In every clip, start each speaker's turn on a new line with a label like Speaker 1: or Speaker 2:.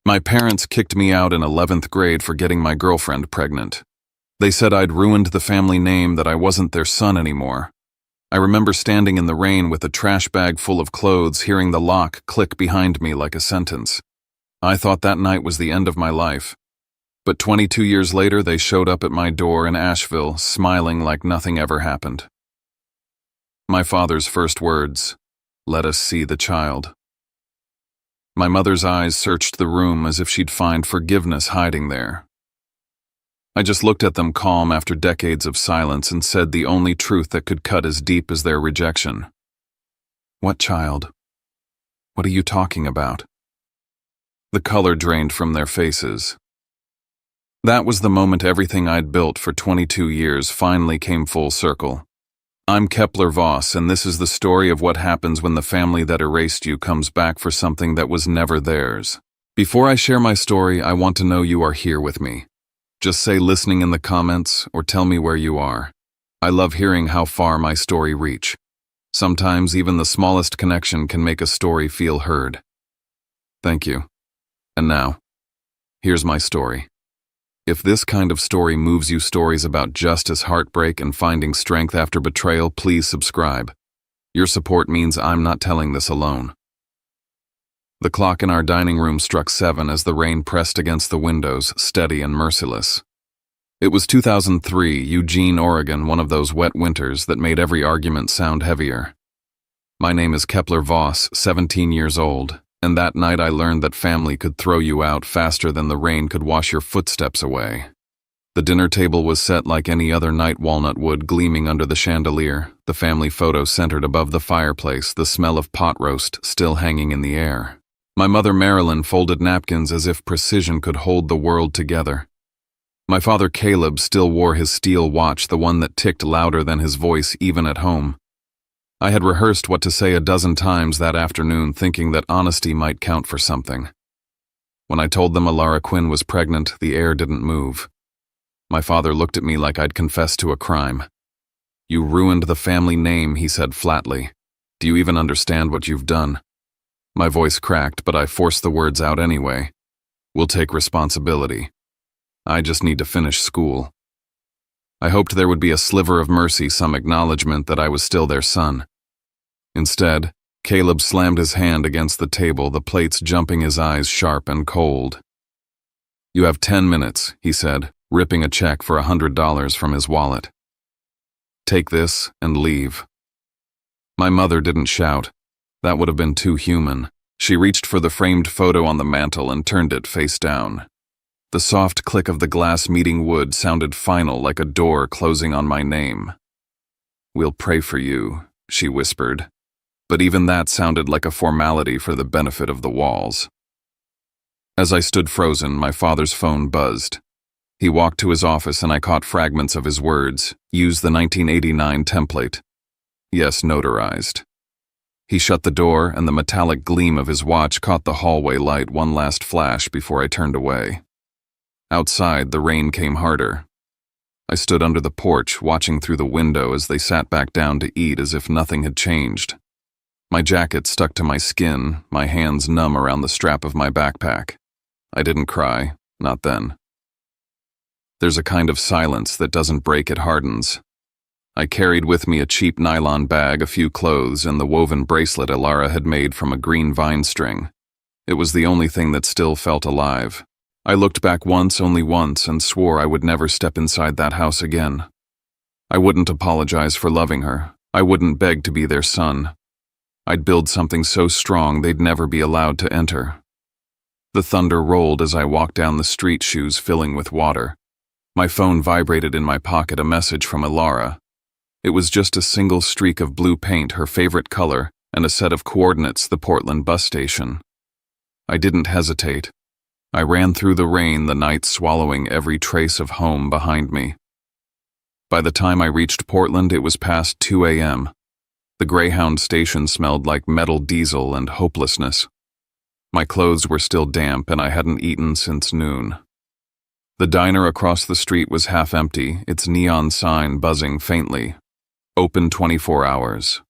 Speaker 1: My parents kicked me out in 11th grade for getting my girlfriend pregnant. They said I'd ruined the family name, that I wasn't their son anymore. I remember standing in the rain with a trash bag full of clothes, hearing the lock click behind me like a sentence. I thought that night was the end of my life. But 22 years later, they showed up at my door in Asheville, smiling like nothing ever happened. My father's first words, "Let us see the child." My mother's eyes searched the room as if she'd find forgiveness hiding there. I just looked at them calm after decades of silence and said the only truth that could cut as deep as their rejection. "What child? What are you talking about?" The color drained from their faces. That was the moment everything I'd built for 22 years finally came full circle. I'm Kepler Voss, and this is the story of what happens when the family that erased you comes back for something that was never theirs. Before I share my story, I want to know you are here with me. Just say listening in the comments or tell me where you are. I love hearing how far my story reach. Sometimes even the smallest connection can make a story feel heard. Thank you. And now, here's my story. If this kind of story moves you, stories about justice, heartbreak, and finding strength after betrayal, please subscribe. Your support means I'm not telling this alone. The clock in our dining room struck 7 as the rain pressed against the windows, steady and merciless. It was 2003, Eugene, Oregon, one of those wet winters that made every argument sound heavier. My name is Kepler Voss, 17 years old. And that night I learned that family could throw you out faster than the rain could wash your footsteps away. The dinner table was set like any other night, walnut wood gleaming under the chandelier, the family photo centered above the fireplace, the smell of pot roast still hanging in the air. My mother Marilyn folded napkins as if precision could hold the world together. My father Caleb still wore his steel watch, the one that ticked louder than his voice even at home. I had rehearsed what to say a dozen times that afternoon, thinking that honesty might count for something. When I told them Alara Quinn was pregnant, the air didn't move. My father looked at me like I'd confessed to a crime. "You ruined the family name," he said flatly. "Do you even understand what you've done?" My voice cracked, but I forced the words out anyway. "We'll take responsibility. I just need to finish school." I hoped there would be a sliver of mercy, some acknowledgement that I was still their son. Instead, Caleb slammed his hand against the table, the plates jumping, his eyes sharp and cold. "You have 10 minutes, he said, ripping a check for $100 from his wallet. "Take this and leave." My mother didn't shout. That would have been too human. She reached for the framed photo on the mantel and turned it face down. The soft click of the glass meeting wood sounded final, like a door closing on my name. "We'll pray for you," she whispered. But even that sounded like a formality for the benefit of the walls. As I stood frozen, my father's phone buzzed. He walked to his office and I caught fragments of his words. "Use the 1989 template. Yes, notarized." He shut the door and the metallic gleam of his watch caught the hallway light, one last flash before I turned away. Outside, the rain came harder. I stood under the porch, watching through the window as they sat back down to eat as if nothing had changed. My jacket stuck to my skin, my hands numb around the strap of my backpack. I didn't cry, not then. There's a kind of silence that doesn't break, it hardens. I carried with me a cheap nylon bag, a few clothes, and the woven bracelet Alara had made from a green vine string. It was the only thing that still felt alive. I looked back once, only once, and swore I would never step inside that house again. I wouldn't apologize for loving her. I wouldn't beg to be their son. I'd build something so strong they'd never be allowed to enter. The thunder rolled as I walked down the street, shoes filling with water. My phone vibrated in my pocket, a message from Alara. It was just a single streak of blue paint, her favorite color, and a set of coordinates, the Portland bus station. I didn't hesitate. I ran through the rain, the night swallowing every trace of home behind me. By the time I reached Portland, it was past 2 a.m. The Greyhound station smelled like metal diesel and hopelessness. My clothes were still damp and I hadn't eaten since noon. The diner across the street was half empty, its neon sign buzzing faintly. Open 24 hours.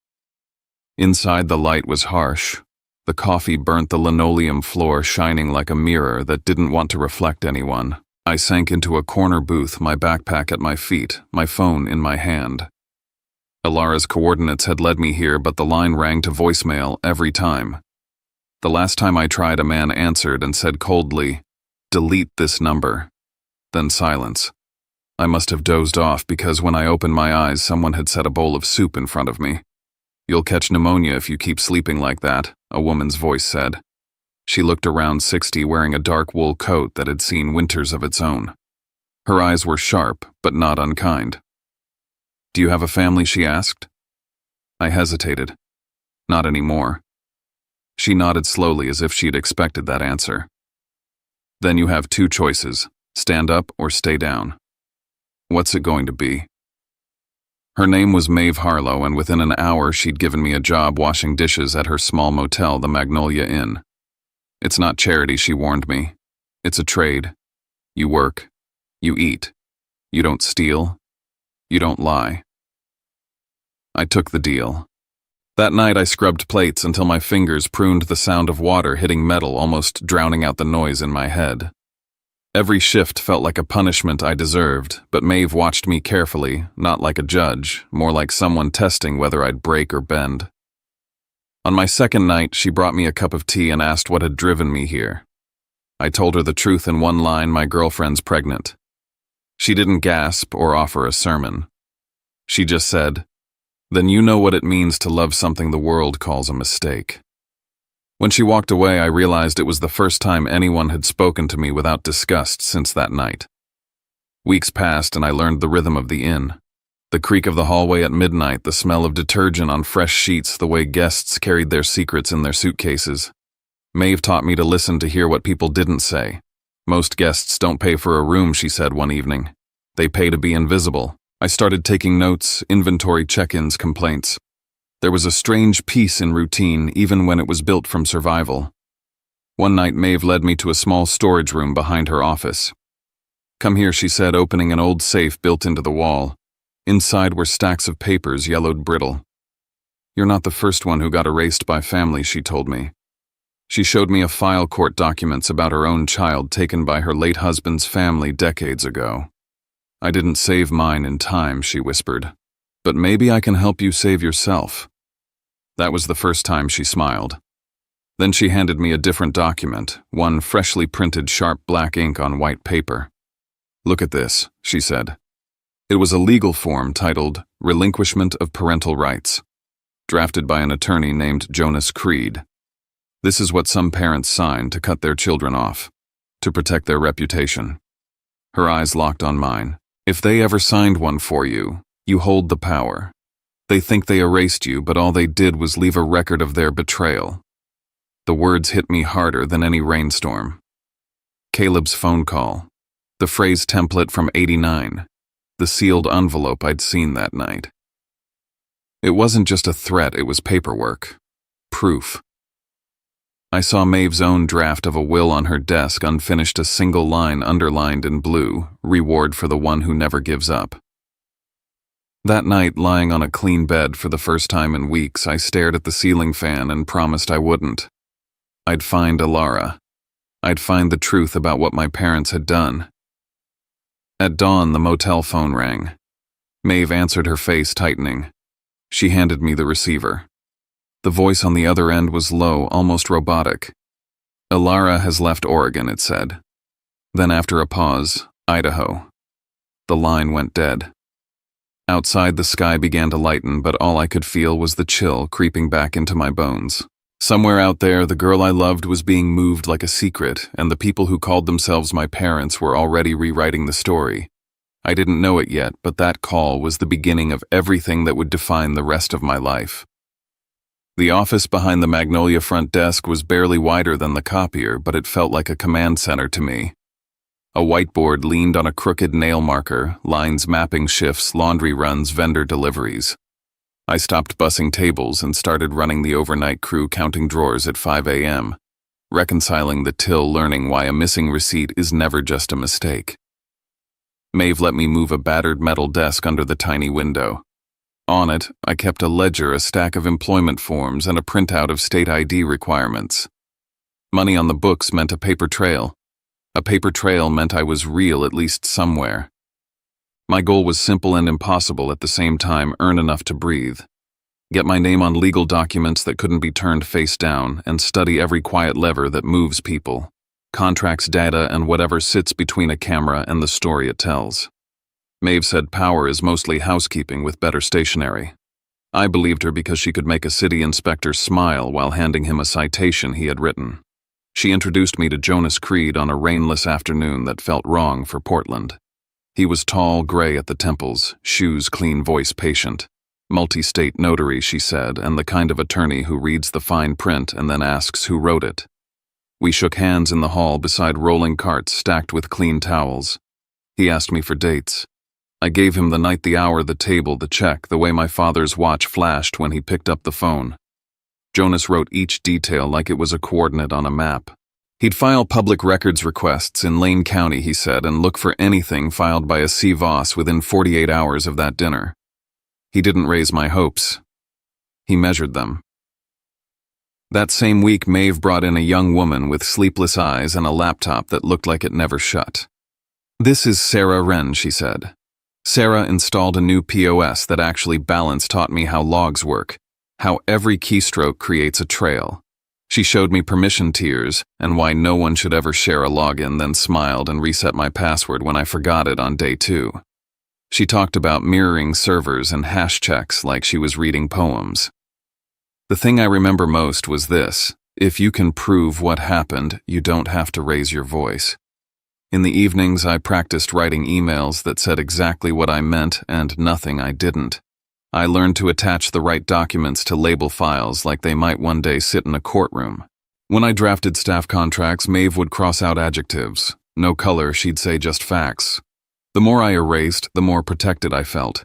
Speaker 1: Inside, the light was harsh. The coffee burnt the linoleum floor, shining like a mirror that didn't want to reflect anyone. I sank into a corner booth, my backpack at my feet, my phone in my hand. Alara's coordinates had led me here, but the line rang to voicemail every time. The last time I tried, a man answered and said coldly, "Delete this number." Then silence. I must have dozed off because when I opened my eyes, someone had set a bowl of soup in front of me. "You'll catch pneumonia if you keep sleeping like that," a woman's voice said. She looked around 60, wearing a dark wool coat that had seen winters of its own. Her eyes were sharp, but not unkind. "Do you have a family?" she asked. I hesitated. "Not anymore." She nodded slowly as if she'd expected that answer. "Then you have two choices, stand up or stay down. What's it going to be?" Her name was Maeve Harlow, and within an hour she'd given me a job washing dishes at her small motel, the Magnolia Inn. "It's not charity," she warned me. "It's a trade. You work. You eat. You don't steal. You don't lie." I took the deal. That night I scrubbed plates until my fingers pruned the sound of water hitting metal, almost drowning out the noise in my head. Every shift felt like a punishment I deserved, but Maeve watched me carefully, not like a judge, more like someone testing whether I'd break or bend. On my second night, she brought me a cup of tea and asked what had driven me here. I told her the truth in one line: my girlfriend's pregnant. She didn't gasp or offer a sermon. She just said, "Then you know what it means to love something the world calls a mistake." When she walked away, I realized it was the first time anyone had spoken to me without disgust since that night. Weeks passed and I learned the rhythm of the inn. The creak of the hallway at midnight, the smell of detergent on fresh sheets, the way guests carried their secrets in their suitcases. Maeve taught me to listen, to hear what people didn't say. "Most guests don't pay for a room," she said one evening. "They pay to be invisible." I started taking notes, inventory check-ins, complaints. There was a strange peace in routine, even when it was built from survival. One night, Maeve led me to a small storage room behind her office. "Come here," she said, opening an old safe built into the wall. Inside were stacks of papers, yellowed brittle. "You're not the first one who got erased by family," she told me. She showed me a file, court documents about her own child taken by her late husband's family decades ago. "I didn't save mine in time," she whispered, "but maybe I can help you save yourself." That was the first time she smiled. Then she handed me a different document, one freshly printed, sharp black ink on white paper. "Look at this," she said. It was a legal form titled Relinquishment of Parental Rights, drafted by an attorney named Jonas Creed. "This is what some parents sign to cut their children off, to protect their reputation." Her eyes locked on mine. "If they ever signed one for you, you hold the power. They think they erased you, but all they did was leave a record of their betrayal." The words hit me harder than any rainstorm. Caleb's phone call, the phrase template from '89, the sealed envelope I'd seen that night. It wasn't just a threat, it was paperwork. Proof. I saw Maeve's own draft of a will on her desk, unfinished, a single line underlined in blue, "Reward for the one who never gives up." That night, lying on a clean bed for the first time in weeks, I stared at the ceiling fan and promised I wouldn't. I'd find Alara. I'd find the truth about what my parents had done. At dawn, the motel phone rang. Maeve answered, her face tightening. She handed me the receiver. The voice on the other end was low, almost robotic. "Alara has left Oregon," it said. Then after a pause, "Idaho." The line went dead. Outside, the sky began to lighten, but all I could feel was the chill creeping back into my bones. Somewhere out there, the girl I loved was being moved like a secret, and the people who called themselves my parents were already rewriting the story. I didn't know it yet, but that call was the beginning of everything that would define the rest of my life. The office behind the Magnolia front desk was barely wider than the copier, but it felt like a command center to me. A whiteboard leaned on a crooked nail marker, lines mapping shifts, laundry runs, vendor deliveries. I stopped bussing tables and started running the overnight crew, counting drawers at 5 a.m., reconciling the till, learning why a missing receipt is never just a mistake. Maeve let me move a battered metal desk under the tiny window. On it, I kept a ledger, a stack of employment forms, and a printout of state ID requirements. Money on the books meant a paper trail. A paper trail meant I was real, at least somewhere. My goal was simple and impossible at the same time: earn enough to breathe. Get my name on legal documents that couldn't be turned face down, and study every quiet lever that moves people, contracts, data, and whatever sits between a camera and the story it tells. Maeve said power is mostly housekeeping with better stationery. I believed her because she could make a city inspector smile while handing him a citation he had written. She introduced me to Jonas Creed on a rainless afternoon that felt wrong for Portland. He was tall, gray at the temples, shoes clean, voice patient. Multi-state notary, she said, and the kind of attorney who reads the fine print and then asks who wrote it. We shook hands in the hall beside rolling carts stacked with clean towels. He asked me for dates. I gave him the night, the hour, the table, the check, the way my father's watch flashed when he picked up the phone. Jonas wrote each detail like it was a coordinate on a map. He'd file public records requests in Lane County, he said, and look for anything filed by a C. Voss within 48 hours of that dinner. He didn't raise my hopes. He measured them. That same week, Maeve brought in a young woman with sleepless eyes and a laptop that looked like it never shut. "This is Sarah Wren," she said. Sarah installed a new POS that actually balanced, taught me how logs work, how every keystroke creates a trail. She showed me permission tiers and why no one should ever share a login, then smiled and reset my password when I forgot it on day 2. She talked about mirroring servers and hash checks like she was reading poems. The thing I remember most was this: if you can prove what happened, you don't have to raise your voice. In the evenings, I practiced writing emails that said exactly what I meant and nothing I didn't. I learned to attach the right documents to label files like they might one day sit in a courtroom. When I drafted staff contracts, Maeve would cross out adjectives. No color, she'd say just facts. The more I erased, the more protected I felt.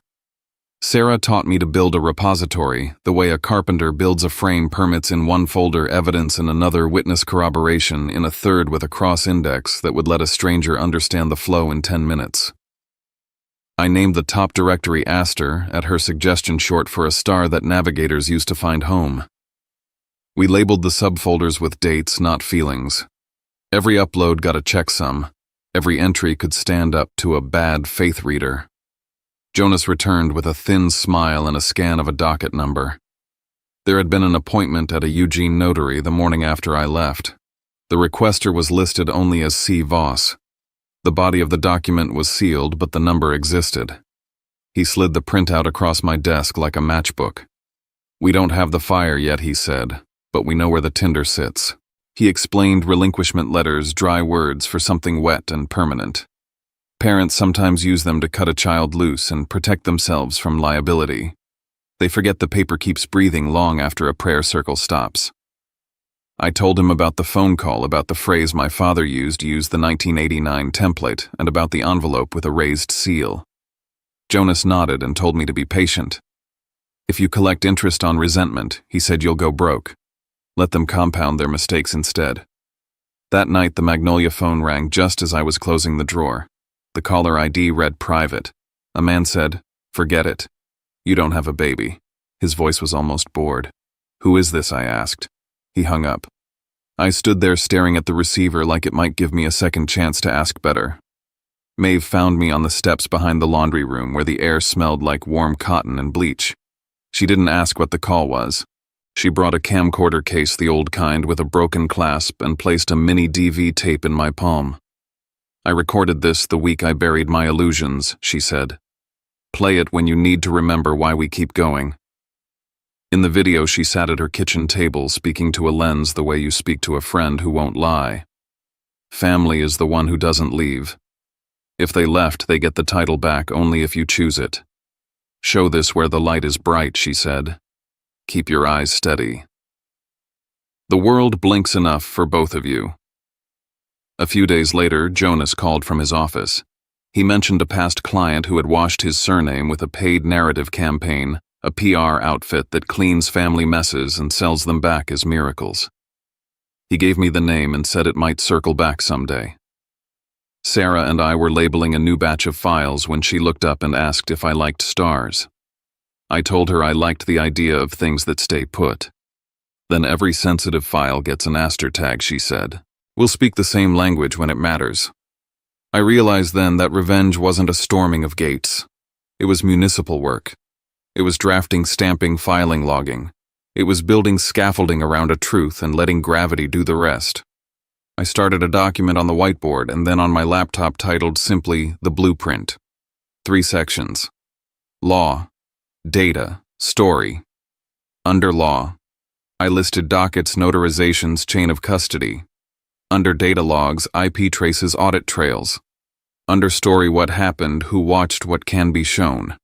Speaker 1: Sarah taught me to build a repository, the way a carpenter builds a frame: permits in one folder, evidence in another, witness corroboration in a third, with a cross-index that would let a stranger understand the flow in 10 minutes. I named the top directory Aster, at her suggestion short for a star that navigators used to find home. We labeled the subfolders with dates, not feelings. Every upload got a checksum. Every entry could stand up to a bad faith reader. Jonas returned with a thin smile and a scan of a docket number. There had been an appointment at a Eugene notary the morning after I left. The requester was listed only as C. Voss. The body of the document was sealed, but the number existed. He slid the printout across my desk like a matchbook. "We don't have the fire yet," he said, "but we know where the tinder sits." He explained relinquishment letters, dry words for something wet and permanent. Parents sometimes use them to cut a child loose and protect themselves from liability. They forget the paper keeps breathing long after a prayer circle stops. I told him about the phone call, about the phrase my father used the 1989 template, and about the envelope with a raised seal. Jonas nodded and told me to be patient. "If you collect interest on resentment," he said, "you'll go broke. Let them compound their mistakes instead." That night, the Magnolia phone rang just as I was closing the drawer. The caller ID read private. A man said, "Forget it. You don't have a baby." His voice was almost bored. "Who is this?" I asked. He hung up. I stood there staring at the receiver like it might give me a second chance to ask better. Maeve found me on the steps behind the laundry room where the air smelled like warm cotton and bleach. She didn't ask what the call was. She brought a camcorder case, the old kind with a broken clasp, and placed a mini DV tape in my palm. "I recorded this the week I buried my illusions," she said. "Play it when you need to remember why we keep going." In the video, she sat at her kitchen table, speaking to a lens the way you speak to a friend who won't lie. Family is the one who doesn't leave. If they left, they get the title back only if you choose it. "Show this where the light is bright," she said. "Keep your eyes steady. The world blinks enough for both of you." A few days later, Jonas called from his office. He mentioned a past client who had washed his surname with a paid narrative campaign, a PR outfit that cleans family messes and sells them back as miracles. He gave me the name and said it might circle back someday. Sarah and I were labeling a new batch of files when she looked up and asked if I liked stars. I told her I liked the idea of things that stay put. Then every sensitive file gets an Aster tag, she said. We'll speak the same language when it matters. I realized then that revenge wasn't a storming of gates. It was municipal work. It was drafting, stamping, filing, logging. It was building scaffolding around a truth and letting gravity do the rest. I started a document on the whiteboard and then on my laptop titled simply The Blueprint. 3 sections. Law, data, story. Under law, I listed dockets, notarizations, chain of custody. Under data logs, IP traces, audit trails. Under story, what happened, who watched, what can be shown.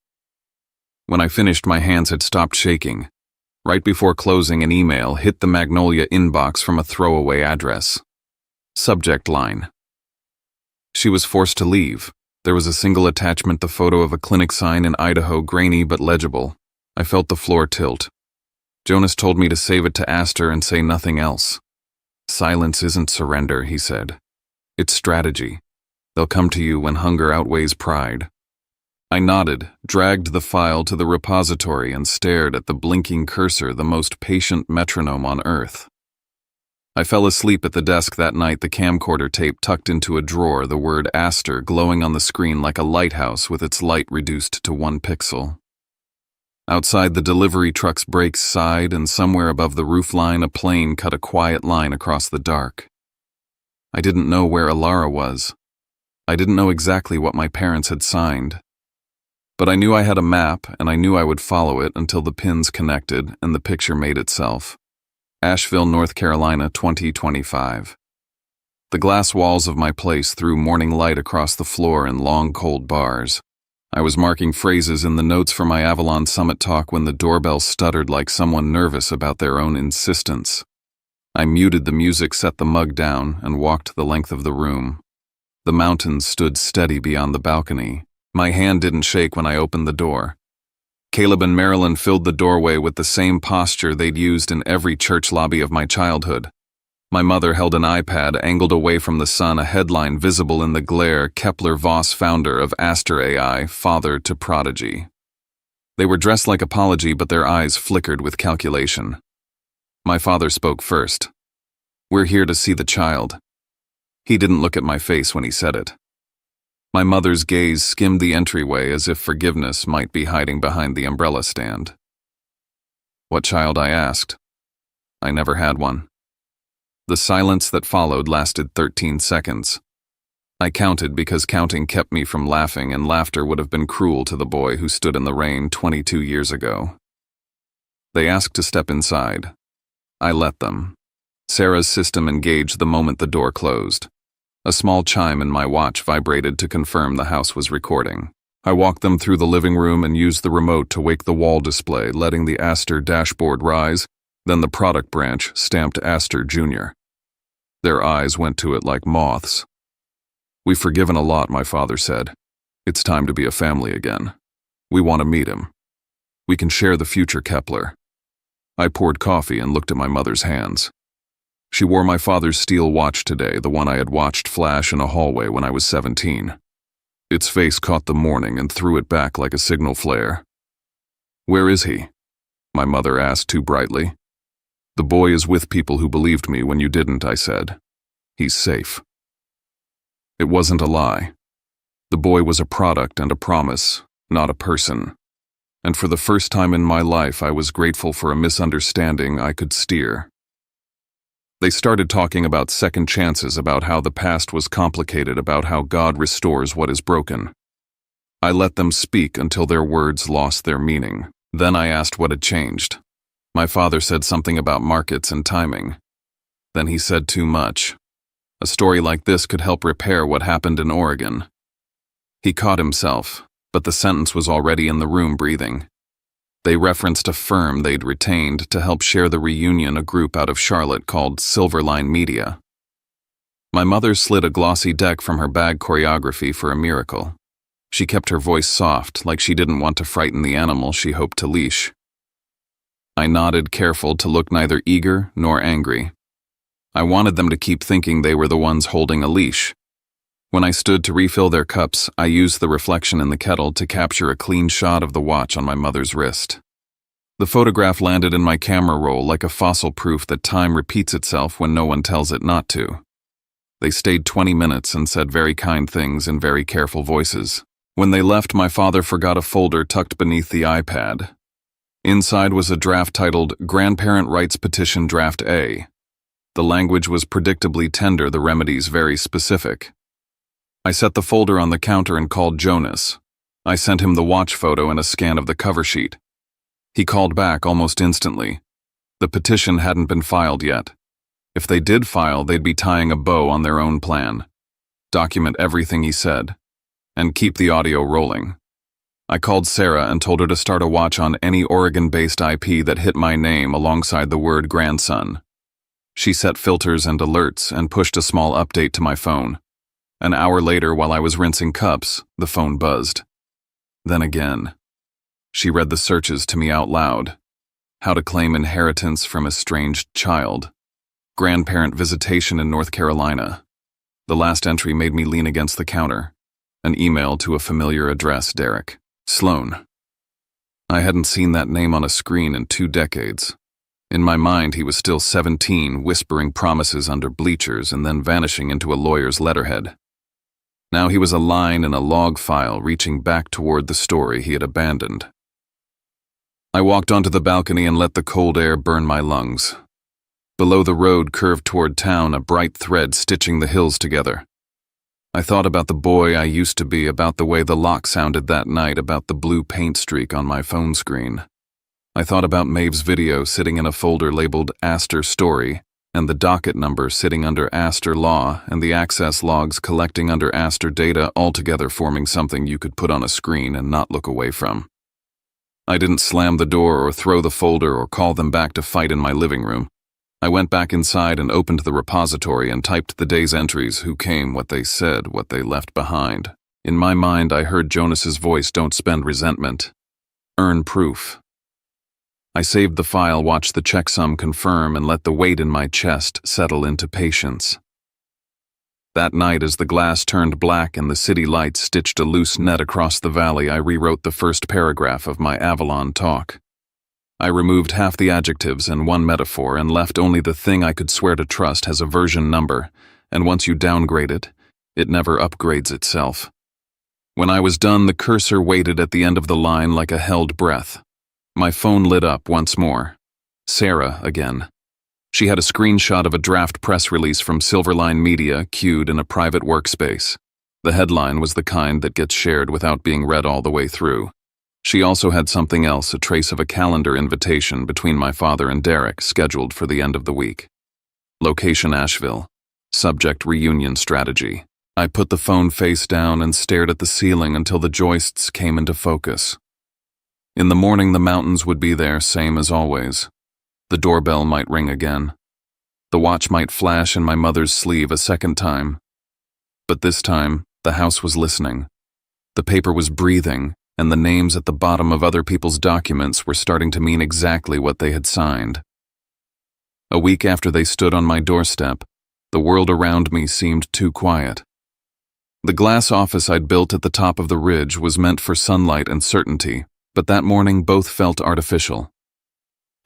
Speaker 1: When I finished, my hands had stopped shaking. Right before closing, an email hit the Magnolia inbox from a throwaway address. Subject line. She was forced to leave. There was a single attachment, the photo of a clinic sign in Idaho, grainy but legible. I felt the floor tilt. Jonas told me to save it to Aster and say nothing else. Silence isn't surrender, he said. It's strategy. They'll come to you when hunger outweighs pride. I nodded, dragged the file to the repository and stared at the blinking cursor, the most patient metronome on earth. I fell asleep at the desk that night, the camcorder tape tucked into a drawer, the word Aster glowing on the screen like a lighthouse with its light reduced to 1 pixel. Outside, the delivery truck's brakes sighed, and somewhere above the roofline a plane cut a quiet line across the dark. I didn't know where Alara was. I didn't know exactly what my parents had signed. But I knew I had a map, and I knew I would follow it until the pins connected and the picture made itself. Asheville, North Carolina, 2025. The glass walls of my place threw morning light across the floor in long, cold bars. I was marking phrases in the notes for my Avalon Summit talk when the doorbell stuttered like someone nervous about their own insistence. I muted the music, set the mug down, and walked the length of the room. The mountains stood steady beyond the balcony. My hand didn't shake when I opened the door. Caleb and Marilyn filled the doorway with the same posture they'd used in every church lobby of my childhood. My mother held an iPad angled away from the sun, a headline visible in the glare, Kepler Voss, founder of Aster AI, father to prodigy. They were dressed like apology, but their eyes flickered with calculation. My father spoke first. We're here to see the child. He didn't look at my face when he said it. My mother's gaze skimmed the entryway as if forgiveness might be hiding behind the umbrella stand. What child? I asked. I never had one. The silence that followed lasted 13 seconds. I counted because counting kept me from laughing, and laughter would have been cruel to the boy who stood in the rain 22 years ago. They asked to step inside. I let them. Sarah's system engaged the moment the door closed. A small chime in my watch vibrated to confirm the house was recording. I walked them through the living room and used the remote to wake the wall display, letting the Aster dashboard rise, then the product branch stamped Aster Jr. Their eyes went to it like moths. We've forgiven a lot, my father said. It's time to be a family again. We want to meet him. We can share the future, Kepler. I poured coffee and looked at my mother's hands. She wore my father's steel watch today, the one I had watched flash in a hallway when I was 17. Its face caught the morning and threw it back like a signal flare. Where is he? My mother asked too brightly. The boy is with people who believed me when you didn't, I said. He's safe. It wasn't a lie. The boy was a product and a promise, not a person. And for the first time in my life, I was grateful for a misunderstanding I could steer. They started talking about second chances, about how the past was complicated, about how God restores what is broken. I let them speak until their words lost their meaning. Then I asked what had changed. My father said something about markets and timing. Then he said too much. A story like this could help repair what happened in Oregon. He caught himself, but the sentence was already in the room breathing. They referenced a firm they'd retained to help share the reunion, a group out of Charlotte called Silverline Media. My mother slid a glossy deck from her bag, choreography for a miracle. She kept her voice soft, like she didn't want to frighten the animal she hoped to leash. I nodded, careful to look neither eager nor angry. I wanted them to keep thinking they were the ones holding a leash. When I stood to refill their cups, I used the reflection in the kettle to capture a clean shot of the watch on my mother's wrist. The photograph landed in my camera roll like a fossil proof that time repeats itself when no one tells it not to. They stayed 20 minutes and said very kind things in very careful voices. When they left, my father forgot a folder tucked beneath the iPad. Inside was a draft titled Grandparent Rights Petition Draft A. The language was predictably tender, the remedies very specific. I set the folder on the counter and called Jonas. I sent him the watch photo and a scan of the cover sheet. He called back almost instantly. The petition hadn't been filed yet. If they did file, they'd be tying a bow on their own plan. Document everything he said. And keep the audio rolling. I called Sarah and told her to start a watch on any Oregon-based IP that hit my name alongside the word grandson. She set filters and alerts and pushed a small update to my phone. An hour later, while I was rinsing cups, the phone buzzed. Then again. She read the searches to me out loud. How to claim inheritance from estranged child. Grandparent visitation in North Carolina. The last entry made me lean against the counter. An email to a familiar address, Derek Sloan. I hadn't seen that name on a screen in 2 decades. In my mind, he was still 17, whispering promises under bleachers and then vanishing into a lawyer's letterhead. Now he was a line in a log file reaching back toward the story he had abandoned. I walked onto the balcony and let the cold air burn my lungs. Below the road curved toward town, a bright thread stitching the hills together. I thought about the boy I used to be, about the way the lock sounded that night, about the blue paint streak on my phone screen. I thought about Maeve's video sitting in a folder labeled Astor Story, and the docket number sitting under Astor Law, and the access logs collecting under Astor Data, all together forming something you could put on a screen and not look away from. I didn't slam the door or throw the folder or call them back to fight in my living room. I went back inside and opened the repository and typed the day's entries, who came, what they said, what they left behind. In my mind, I heard Jonas's voice, don't spend resentment. Earn proof. I saved the file, watched the checksum confirm, and let the weight in my chest settle into patience. That night, as the glass turned black and the city lights stitched a loose net across the valley, I rewrote the first paragraph of my Avalon talk. I removed half the adjectives and one metaphor and left only the thing I could swear to trust has a version number, and once you downgrade it, it never upgrades itself. When I was done, the cursor waited at the end of the line like a held breath. My phone lit up once more. Sarah again. She had a screenshot of a draft press release from Silverline Media queued in a private workspace. The headline was the kind that gets shared without being read all the way through. She also had something else, a trace of a calendar invitation between my father and Derek, scheduled for the end of the week. Location Asheville. Subject reunion strategy. I put the phone face down and stared at the ceiling until the joists came into focus. In the morning, the mountains would be there, same as always. The doorbell might ring again. The watch might flash in my mother's sleeve a second time. But this time, the house was listening. The paper was breathing, and the names at the bottom of other people's documents were starting to mean exactly what they had signed. A week after they stood on my doorstep, the world around me seemed too quiet. The glass office I'd built at the top of the ridge was meant for sunlight and certainty, but that morning both felt artificial.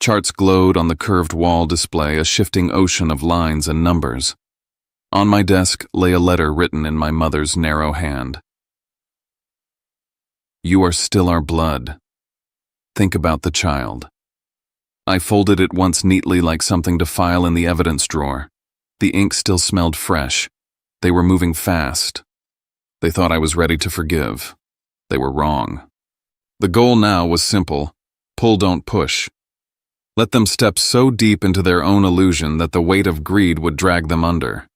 Speaker 1: Charts glowed on the curved wall display, a shifting ocean of lines and numbers. On my desk lay a letter written in my mother's narrow hand. You are still our blood. Think about the child. I folded it once neatly like something to file in the evidence drawer. The ink still smelled fresh. They were moving fast. They thought I was ready to forgive. They were wrong. The goal now was simple. Pull, don't push. Let them step so deep into their own illusion that the weight of greed would drag them under.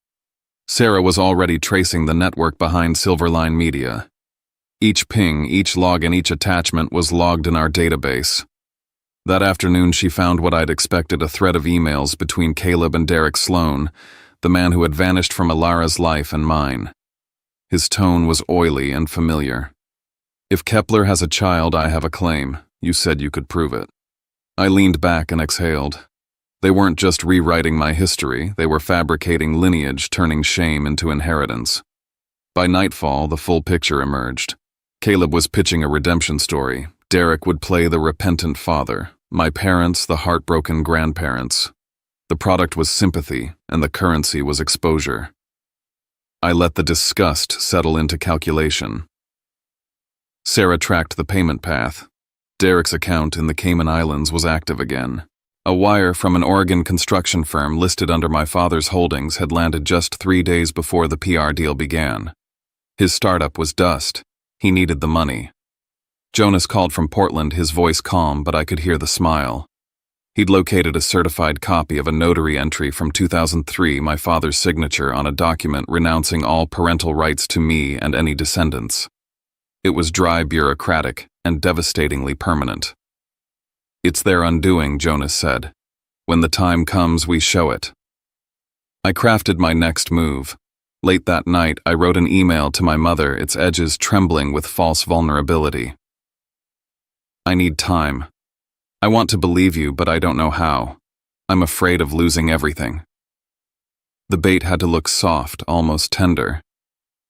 Speaker 1: Sarah was already tracing the network behind Silverline Media. Each ping, each log, and each attachment was logged in our database. That afternoon, she found what I'd expected, a thread of emails between Caleb and Derek Sloan, the man who had vanished from Alara's life and mine. His tone was oily and familiar. If Kepler has a child, I have a claim. You said you could prove it. I leaned back and exhaled. They weren't just rewriting my history, they were fabricating lineage, turning shame into inheritance. By nightfall, the full picture emerged. Caleb was pitching a redemption story. Derek would play the repentant father, my parents the heartbroken grandparents. The product was sympathy, and the currency was exposure. I let the disgust settle into calculation. Sarah tracked the payment path. Derek's account in the Cayman Islands was active again. A wire from an Oregon construction firm listed under my father's holdings had landed just 3 days before the PR deal began. His startup was dust. He needed the money. Jonas called from Portland, his voice calm, but I could hear the smile. He'd located a certified copy of a notary entry from 2003, my father's signature on a document renouncing all parental rights to me and any descendants. It was dry, bureaucratic, and devastatingly permanent. "It's their undoing," Jonas said. "When the time comes, we show it." I crafted my next move. Late that night, I wrote an email to my mother, its edges trembling with false vulnerability. "I need time. I want to believe you, but I don't know how. I'm afraid of losing everything." The bait had to look soft, almost tender.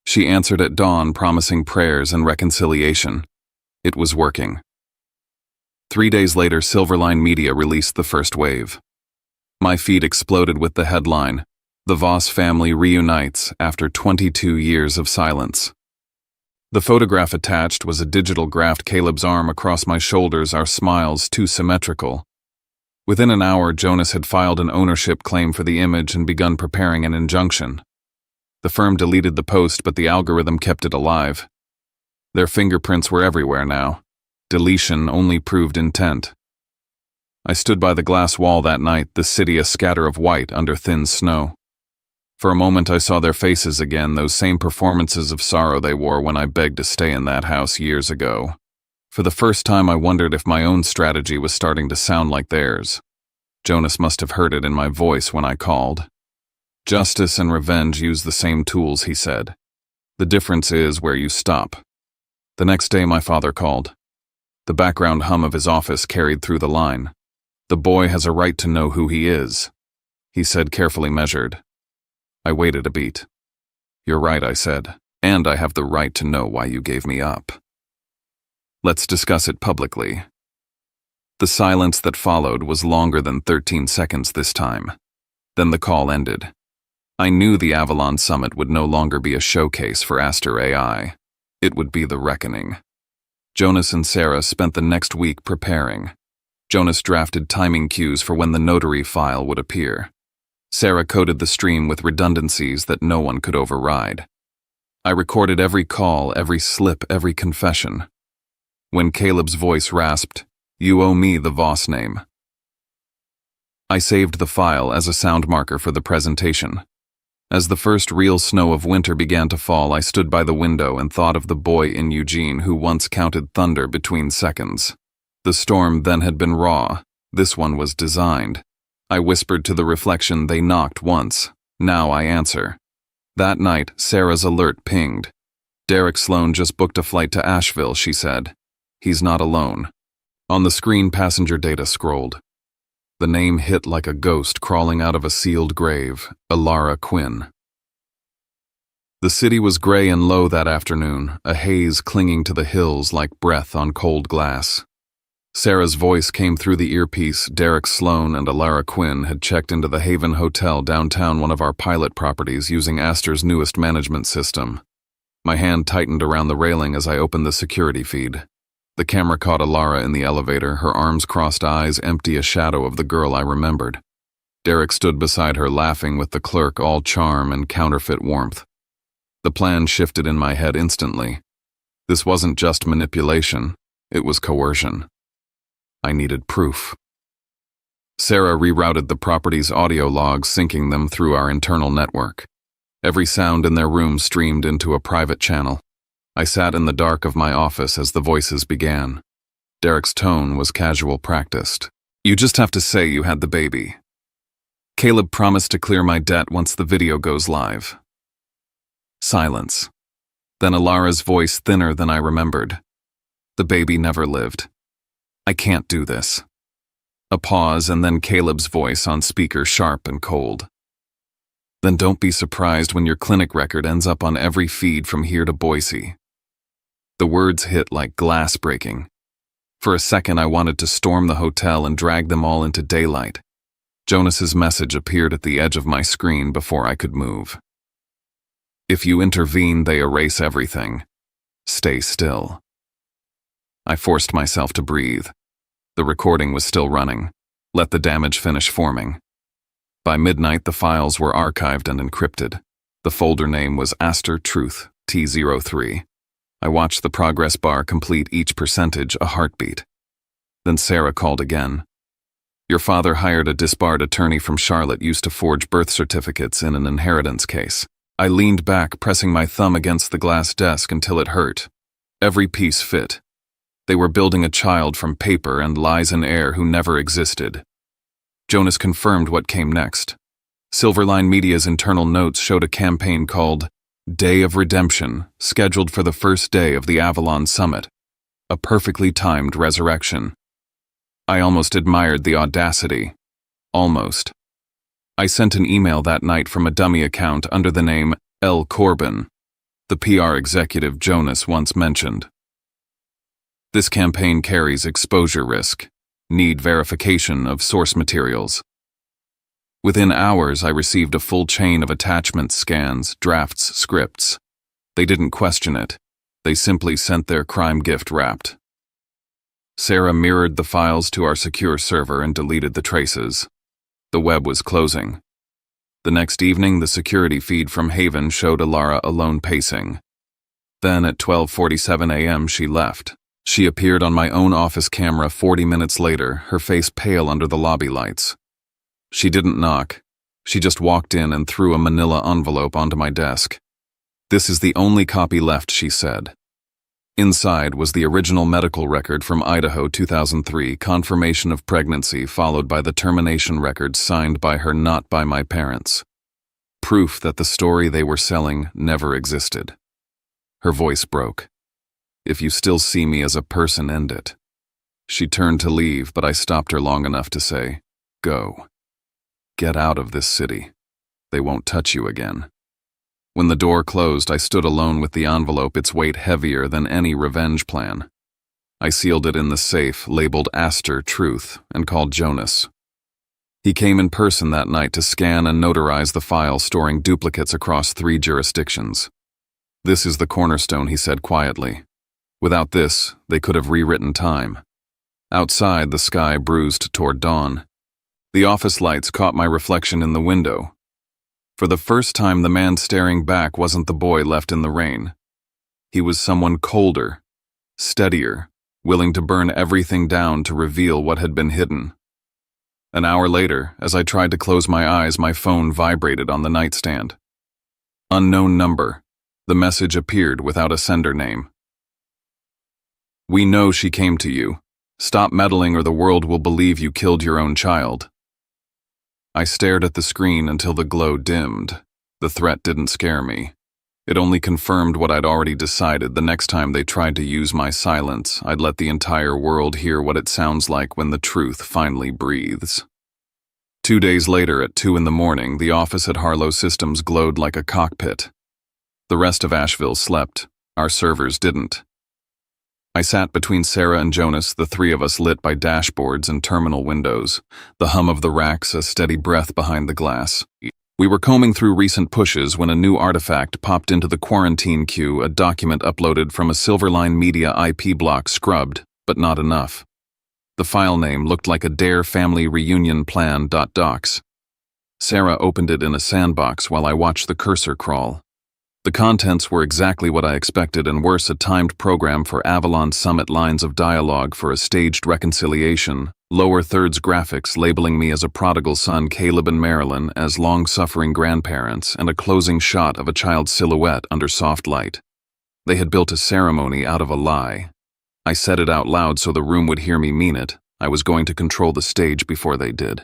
Speaker 1: She answered at dawn, promising prayers and reconciliation. It was working. 3 days later, Silverline Media released the first wave. My feed exploded with the headline, "The Voss family reunites after 22 years of silence." The photograph attached was a digital graphed Caleb's arm across my shoulders, our smiles too symmetrical. Within an hour, Jonas had filed an ownership claim for the image and begun preparing an injunction. The firm deleted the post, but the algorithm kept it alive. Their fingerprints were everywhere now. Deletion only proved intent. I stood by the glass wall that night, the city a scatter of white under thin snow. For a moment I saw their faces again, those same performances of sorrow they wore when I begged to stay in that house years ago. For the first time I wondered if my own strategy was starting to sound like theirs. Jonas must have heard it in my voice when I called. "Justice and revenge use the same tools," he said. "The difference is where you stop." The next day my father called. The background hum of his office carried through the line. "The boy has a right to know who he is," he said, carefully measured. I waited a beat. "You're right," I said, "and I have the right to know why you gave me up. Let's discuss it publicly." The silence that followed was longer than 13 seconds this time. Then the call ended. I knew the Avalon Summit would no longer be a showcase for Aster AI. It would be the reckoning. Jonas and Sarah spent the next week preparing. Jonas drafted timing cues for when the notary file would appear. Sarah coded the stream with redundancies that no one could override. I recorded every call, every slip, every confession. When Caleb's voice rasped, "You owe me the Voss name," I saved the file as a sound marker for the presentation. As the first real snow of winter began to fall, I stood by the window and thought of the boy in Eugene who once counted thunder between seconds. The storm then had been raw. This one was designed. I whispered to the reflection, "They knocked once. Now I answer." That night, Sarah's alert pinged. "Derek Sloan just booked a flight to Asheville," she said. "He's not alone." On the screen, passenger data scrolled. The name hit like a ghost crawling out of a sealed grave, Alara Quinn. The city was gray and low that afternoon, a haze clinging to the hills like breath on cold glass. Sarah's voice came through the earpiece. Derek Sloan and Alara Quinn had checked into the Haven Hotel downtown, one of our pilot properties, using Aster's newest management system. My hand tightened around the railing as I opened the security feed. The camera caught Alara in the elevator, her arms crossed, eyes empty, a shadow of the girl I remembered. Derek stood beside her, laughing with the clerk, all charm and counterfeit warmth. The plan shifted in my head instantly. This wasn't just manipulation, it was coercion. I needed proof. Sarah rerouted the property's audio logs, syncing them through our internal network. Every sound in their room streamed into a private channel. I sat in the dark of my office as the voices began. Derek's tone was casual, practiced. "You just have to say you had the baby. Caleb promised to clear my debt once the video goes live." Silence. Then Alara's voice, thinner than I remembered. "The baby never lived. I can't do this." A pause, and then Caleb's voice on speaker, sharp and cold. Then don't be surprised when your clinic record ends up on every feed from here to Boise. The words hit like glass breaking. For a second, I wanted to storm the hotel and drag them all into daylight. Jonas's message appeared at the edge of my screen before I could move. If you intervene, they erase everything. Stay still. I forced myself to breathe. The recording was still running. Let the damage finish forming. By midnight, the files were archived and encrypted. The folder name was Aster Truth T03. I watched the progress bar complete each percentage a heartbeat. Then Sarah called again. Your father hired a disbarred attorney from Charlotte used to forge birth certificates in an inheritance case. I leaned back, pressing my thumb against the glass desk until it hurt. Every piece fit. They were building a child from paper and lies in air who never existed. Jonas confirmed what came next. Silverline Media's internal notes showed a campaign called Day of Redemption, scheduled for the first day of the Avalon Summit. A perfectly timed resurrection. I almost admired the audacity. Almost. I sent an email that night from a dummy account under the name L. Corbin, the PR executive Jonas once mentioned. This campaign carries exposure risk. Need verification of source materials. Within hours, I received a full chain of attachments, scans, drafts, scripts. They didn't question it. They simply sent their crime gift wrapped. Sarah mirrored the files to our secure server and deleted the traces. The web was closing. The next evening, the security feed from Haven showed Alara alone pacing. Then at 12:47 a.m. she left. She appeared on my own office camera 40 minutes later, her face pale under the lobby lights. She didn't knock. She just walked in and threw a manila envelope onto my desk. This is the only copy left, she said. Inside was the original medical record from Idaho 2003, confirmation of pregnancy followed by the termination record signed by her, not by my parents. Proof that the story they were selling never existed. Her voice broke. If you still see me as a person, end it. She turned to leave, but I stopped her long enough to say, go. Get out of this city. They won't touch you again. When the door closed, I stood alone with the envelope, its weight heavier than any revenge plan. I sealed it in the safe, labeled Aster Truth, and called Jonas. He came in person that night to scan and notarize the file, storing duplicates across 3 jurisdictions. This is the cornerstone, he said quietly. Without this, they could have rewritten time. Outside, the sky bruised toward dawn. The office lights caught my reflection in the window. For the first time, the man staring back wasn't the boy left in the rain. He was someone colder, steadier, willing to burn everything down to reveal what had been hidden. An hour later, as I tried to close my eyes, my phone vibrated on the nightstand. Unknown number. The message appeared without a sender name. We know she came to you. Stop meddling or the world will believe you killed your own child. I stared at the screen until the glow dimmed. The threat didn't scare me. It only confirmed what I'd already decided. The next time they tried to use my silence, I'd let the entire world hear what it sounds like when the truth finally breathes. 2 days later, at 2 a.m, the office at Harlow Systems glowed like a cockpit. The rest of Asheville slept. Our servers didn't. I sat between Sarah and Jonas, the 3 of us lit by dashboards and terminal windows, the hum of the racks a steady breath behind the glass. We were combing through recent pushes when a new artifact popped into the quarantine queue, a document uploaded from a Silverline Media IP block scrubbed, but not enough. The file name looked like a Dare Family Reunion Plan.docs. Sarah opened it in a sandbox while I watched the cursor crawl. The contents were exactly what I expected, and worse, a timed program for Avalon Summit, lines of dialogue for a staged reconciliation, lower thirds graphics labeling me as a prodigal son, Caleb and Marilyn as long-suffering grandparents, and a closing shot of a child's silhouette under soft light. They had built a ceremony out of a lie. I said it out loud so the room would hear me mean it. I was going to control the stage before they did.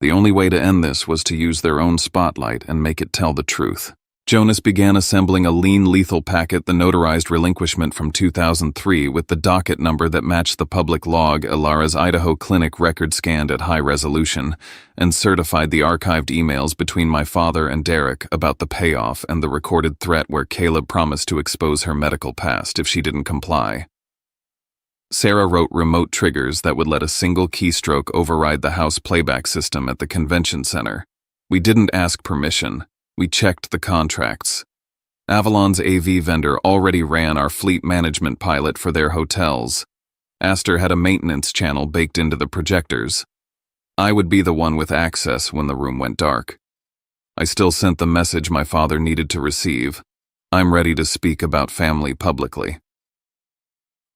Speaker 1: The only way to end this was to use their own spotlight and make it tell the truth. Jonas began assembling a lean lethal packet, the notarized relinquishment from 2003 with the docket number that matched the public log, Ilara's Idaho clinic record scanned at high resolution, and certified the archived emails between my father and Derek about the payoff and the recorded threat where Caleb promised to expose her medical past if she didn't comply. Sarah wrote remote triggers that would let a single keystroke override the house playback system at the convention center. We didn't ask permission. We checked the contracts. Avalon's AV vendor already ran our fleet management pilot for their hotels. Aster had a maintenance channel baked into the projectors. I would be the one with access when the room went dark. I still sent the message my father needed to receive. I'm ready to speak about family publicly.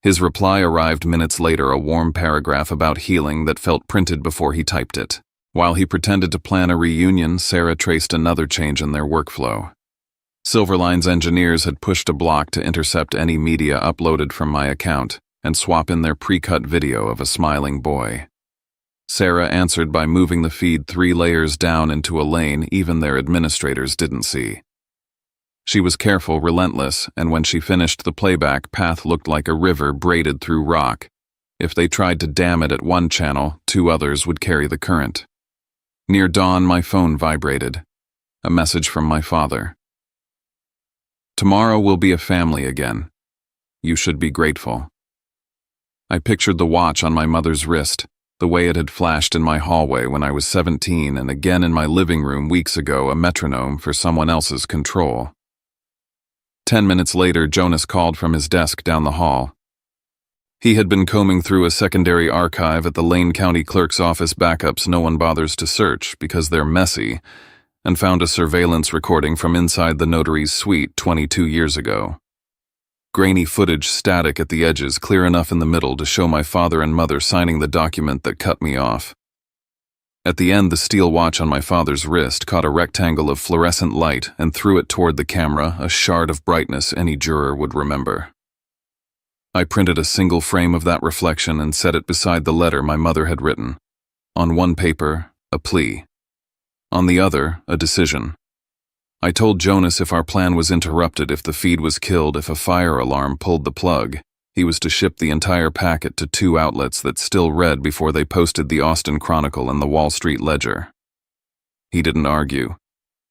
Speaker 1: His reply arrived minutes later, a warm paragraph about healing that felt printed before he typed it. While he pretended to plan a reunion, Sarah traced another change in their workflow. Silverline's engineers had pushed a block to intercept any media uploaded from my account and swap in their pre-cut video of a smiling boy. Sarah answered by moving the feed 3 layers down into a lane even their administrators didn't see. She was careful, relentless, and when she finished the playback, path looked like a river braided through rock. If they tried to dam it at one channel, 2 others would carry the current. Near dawn, my phone vibrated. A message from my father. Tomorrow we'll be a family again. You should be grateful. I pictured the watch on my mother's wrist, the way it had flashed in my hallway when I was 17 and again in my living room weeks ago, a metronome for someone else's control. 10 minutes later, Jonas called from his desk down the hall. He had been combing through a secondary archive at the Lane County Clerk's office, backups no one bothers to search because they're messy, and found a surveillance recording from inside the notary's suite 22 years ago. Grainy footage, static at the edges, clear enough in the middle to show my father and mother signing the document that cut me off. At the end, the steel watch on my father's wrist caught a rectangle of fluorescent light and threw it toward the camera, a shard of brightness any juror would remember. I printed a single frame of that reflection and set it beside the letter my mother had written. On one paper, a plea. On the other, a decision. I told Jonas if our plan was interrupted, if the feed was killed, if a fire alarm pulled the plug, he was to ship the entire packet to 2 outlets that still read before they posted the Austin Chronicle and the Wall Street Ledger. He didn't argue.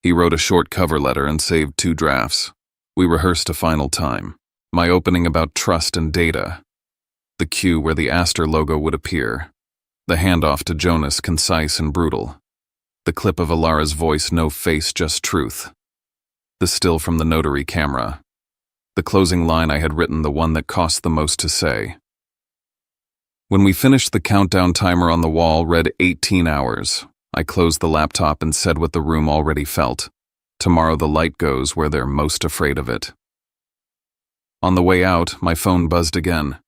Speaker 1: He wrote a short cover letter and saved 2 drafts. We rehearsed a final time. My opening about trust and data. The cue where the Aster logo would appear. The handoff to Jonas, concise and brutal. The clip of Ilara's voice, no face, just truth. The still from the notary camera. The closing line I had written, the one that cost the most to say. When we finished, the countdown timer on the wall read 18 hours. I closed the laptop and said what the room already felt. Tomorrow the light goes where they're most afraid of it. On the way out, my phone buzzed again.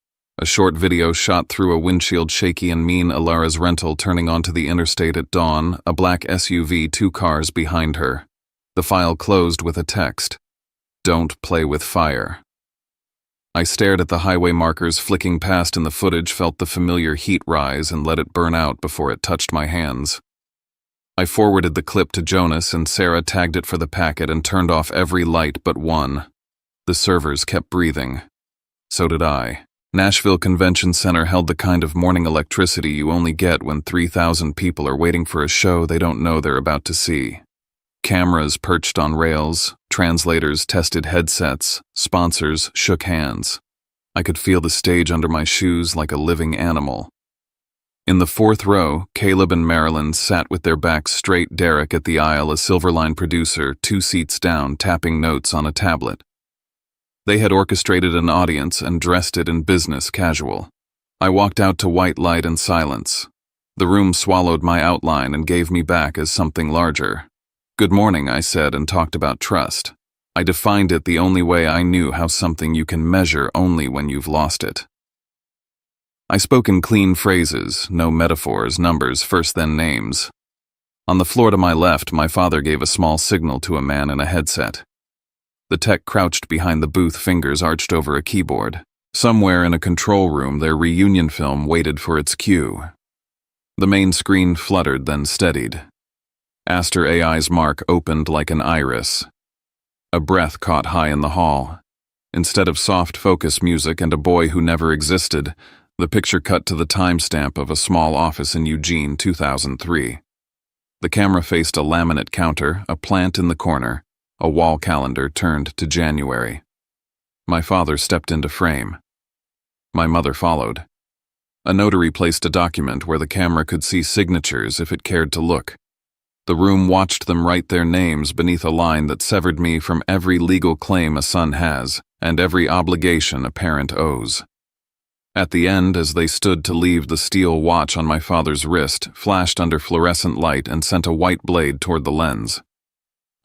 Speaker 1: A short video shot through a windshield, shaky and mean, Ilara's rental turning onto the interstate at dawn, a black SUV, 2 cars behind her. The file closed with a text. Don't play with fire. I stared at the highway markers flicking past in the footage, felt the familiar heat rise and let it burn out before it touched my hands. I forwarded the clip to Jonas and Sarah tagged it for the packet and turned off every light but one. The servers kept breathing. So did I. Nashville Convention Center held the kind of morning electricity you only get when 3,000 people are waiting for a show they don't know they're about to see. Cameras perched on rails, translators tested headsets, sponsors shook hands. I could feel the stage under my shoes like a living animal. In the 4th row, Caleb and Marilyn sat with their backs straight, Derek at the aisle, a Silverline producer, 2 seats down, tapping notes on a tablet. They had orchestrated an audience and dressed it in business casual. I walked out to white light and silence. The room swallowed my outline and gave me back as something larger. Good morning, I said, and talked about trust. I defined it the only way I knew, how something you can measure only when you've lost it. I spoke in clean phrases, no metaphors, numbers first then names. On the floor to my left, my father gave a small signal to a man in a headset. The tech crouched behind the booth, fingers arched over a keyboard. Somewhere in a control room, their reunion film waited for its cue. The main screen fluttered, then steadied. Aster AI's mark opened like an iris. A breath caught high in the hall. Instead of soft focus music and a boy who never existed, the picture cut to the timestamp of a small office in Eugene, 2003. The camera faced a laminate counter, a plant in the corner, a wall calendar turned to January. My father stepped into frame. My mother followed. A notary placed a document where the camera could see signatures if it cared to look. The room watched them write their names beneath a line that severed me from every legal claim a son has and every obligation a parent owes. At the end, as they stood to leave, the steel watch on my father's wrist flashed under fluorescent light and sent a white blade toward the lens.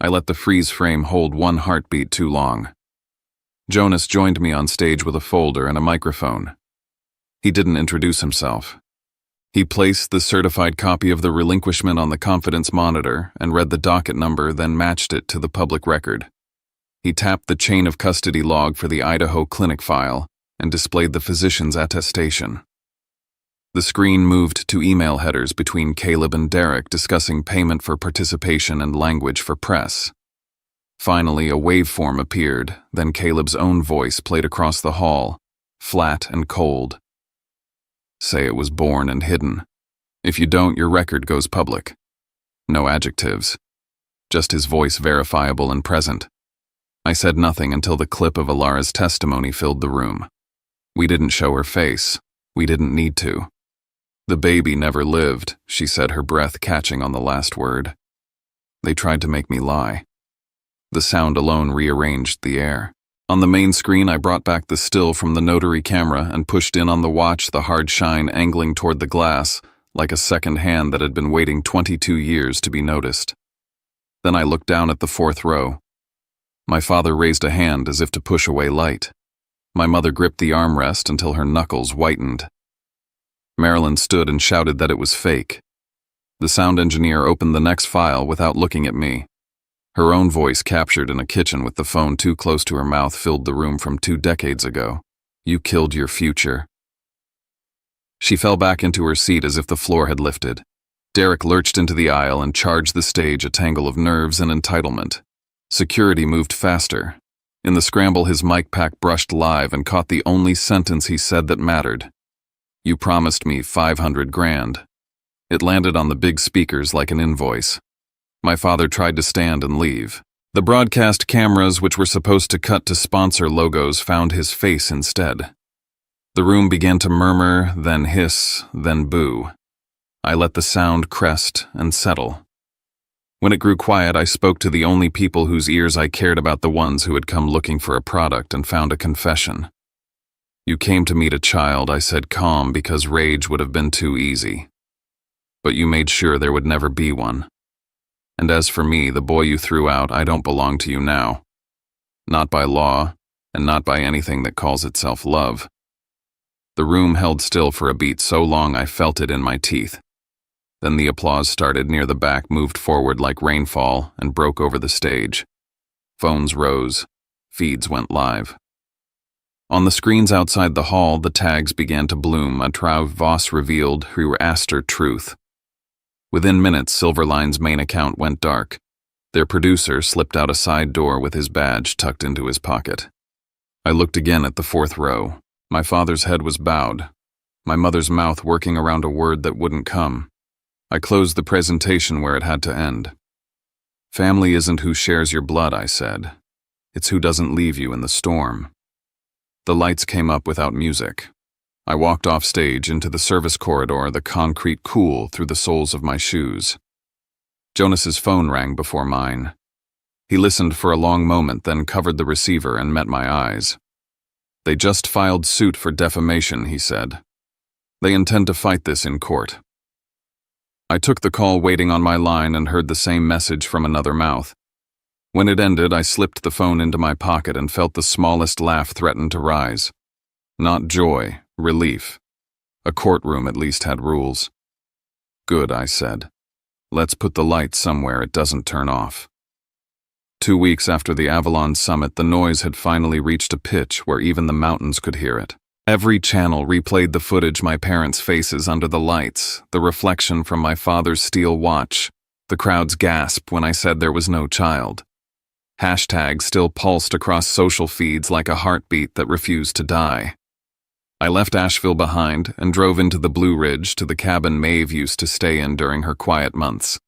Speaker 1: I let the freeze frame hold one heartbeat too long. Jonas joined me on stage with a folder and a microphone. He didn't introduce himself. He placed the certified copy of the relinquishment on the confidence monitor and read the docket number, then matched it to the public record. He tapped the chain of custody log for the Idaho clinic file and displayed the physician's attestation. The screen moved to email headers between Caleb and Derek discussing payment for participation and language for press. Finally, a waveform appeared, then Caleb's own voice played across the hall, flat and cold. Say it was born and hidden. If you don't, your record goes public. No adjectives. Just his voice verifiable and present. I said nothing until the clip of Alara's testimony filled the room. We didn't show her face. We didn't need to. The baby never lived, she said, her breath catching on the last word. They tried to make me lie. The sound alone rearranged the air. On the main screen, I brought back the still from the notary camera and pushed in on the watch, the hard shine angling toward the glass, like a second hand that had been waiting 22 years to be noticed. Then I looked down at the fourth row. My father raised a hand as if to push away light. My mother gripped the armrest until her knuckles whitened. Marilyn stood and shouted that it was fake. The sound engineer opened the next file without looking at me. Her own voice, captured in a kitchen with the phone too close to her mouth, filled the room from 2 decades ago. You killed your future. She fell back into her seat as if the floor had lifted. Derek lurched into the aisle and charged the stage, a tangle of nerves and entitlement. Security moved faster. In the scramble, his mic pack brushed live and caught the only sentence he said that mattered. You promised me 500 grand. It landed on the big speakers like an invoice. My father tried to stand and leave. The broadcast cameras, which were supposed to cut to sponsor logos, found his face instead. The room began to murmur, then hiss, then boo. I let the sound crest and settle. When it grew quiet, I spoke to the only people whose ears I cared about, the ones who had come looking for a product, and found a confession. You came to meet a child, I said, calm, because rage would have been too easy. But you made sure there would never be one. And as for me, the boy you threw out, I don't belong to you now. Not by law, and not by anything that calls itself love. The room held still for a beat so long I felt it in my teeth. Then the applause started near the back, moved forward like rainfall, and broke over the stage. Phones rose. Feeds went live. On the screens outside the hall, the tags began to bloom. A Trav Voss revealed who Aster Truth. Within minutes, Silverline's main account went dark. Their producer slipped out a side door with his badge tucked into his pocket. I looked again at the fourth row. My father's head was bowed, my mother's mouth working around a word that wouldn't come. I closed the presentation where it had to end. Family isn't who shares your blood, I said. It's who doesn't leave you in the storm. The lights came up without music. I walked off stage into the service corridor, the concrete cool through the soles of my shoes. Jonas's phone rang before mine. He listened for a long moment, then covered the receiver and met my eyes. They just filed suit for defamation, he said. They intend to fight this in court. I took the call, waiting on my line, and heard the same message from another mouth. When it ended, I slipped the phone into my pocket and felt the smallest laugh threaten to rise. Not joy, relief. A courtroom at least had rules. Good, I said. Let's put the light somewhere it doesn't turn off. 2 weeks after the Avalon summit, the noise had finally reached a pitch where even the mountains could hear it. Every channel replayed the footage, my parents' faces under the lights, the reflection from my father's steel watch, the crowd's gasp when I said there was no child. Hashtag still pulsed across social feeds like a heartbeat that refused to die. I left Asheville behind and drove into the Blue Ridge to the cabin Maeve used to stay in during her quiet months.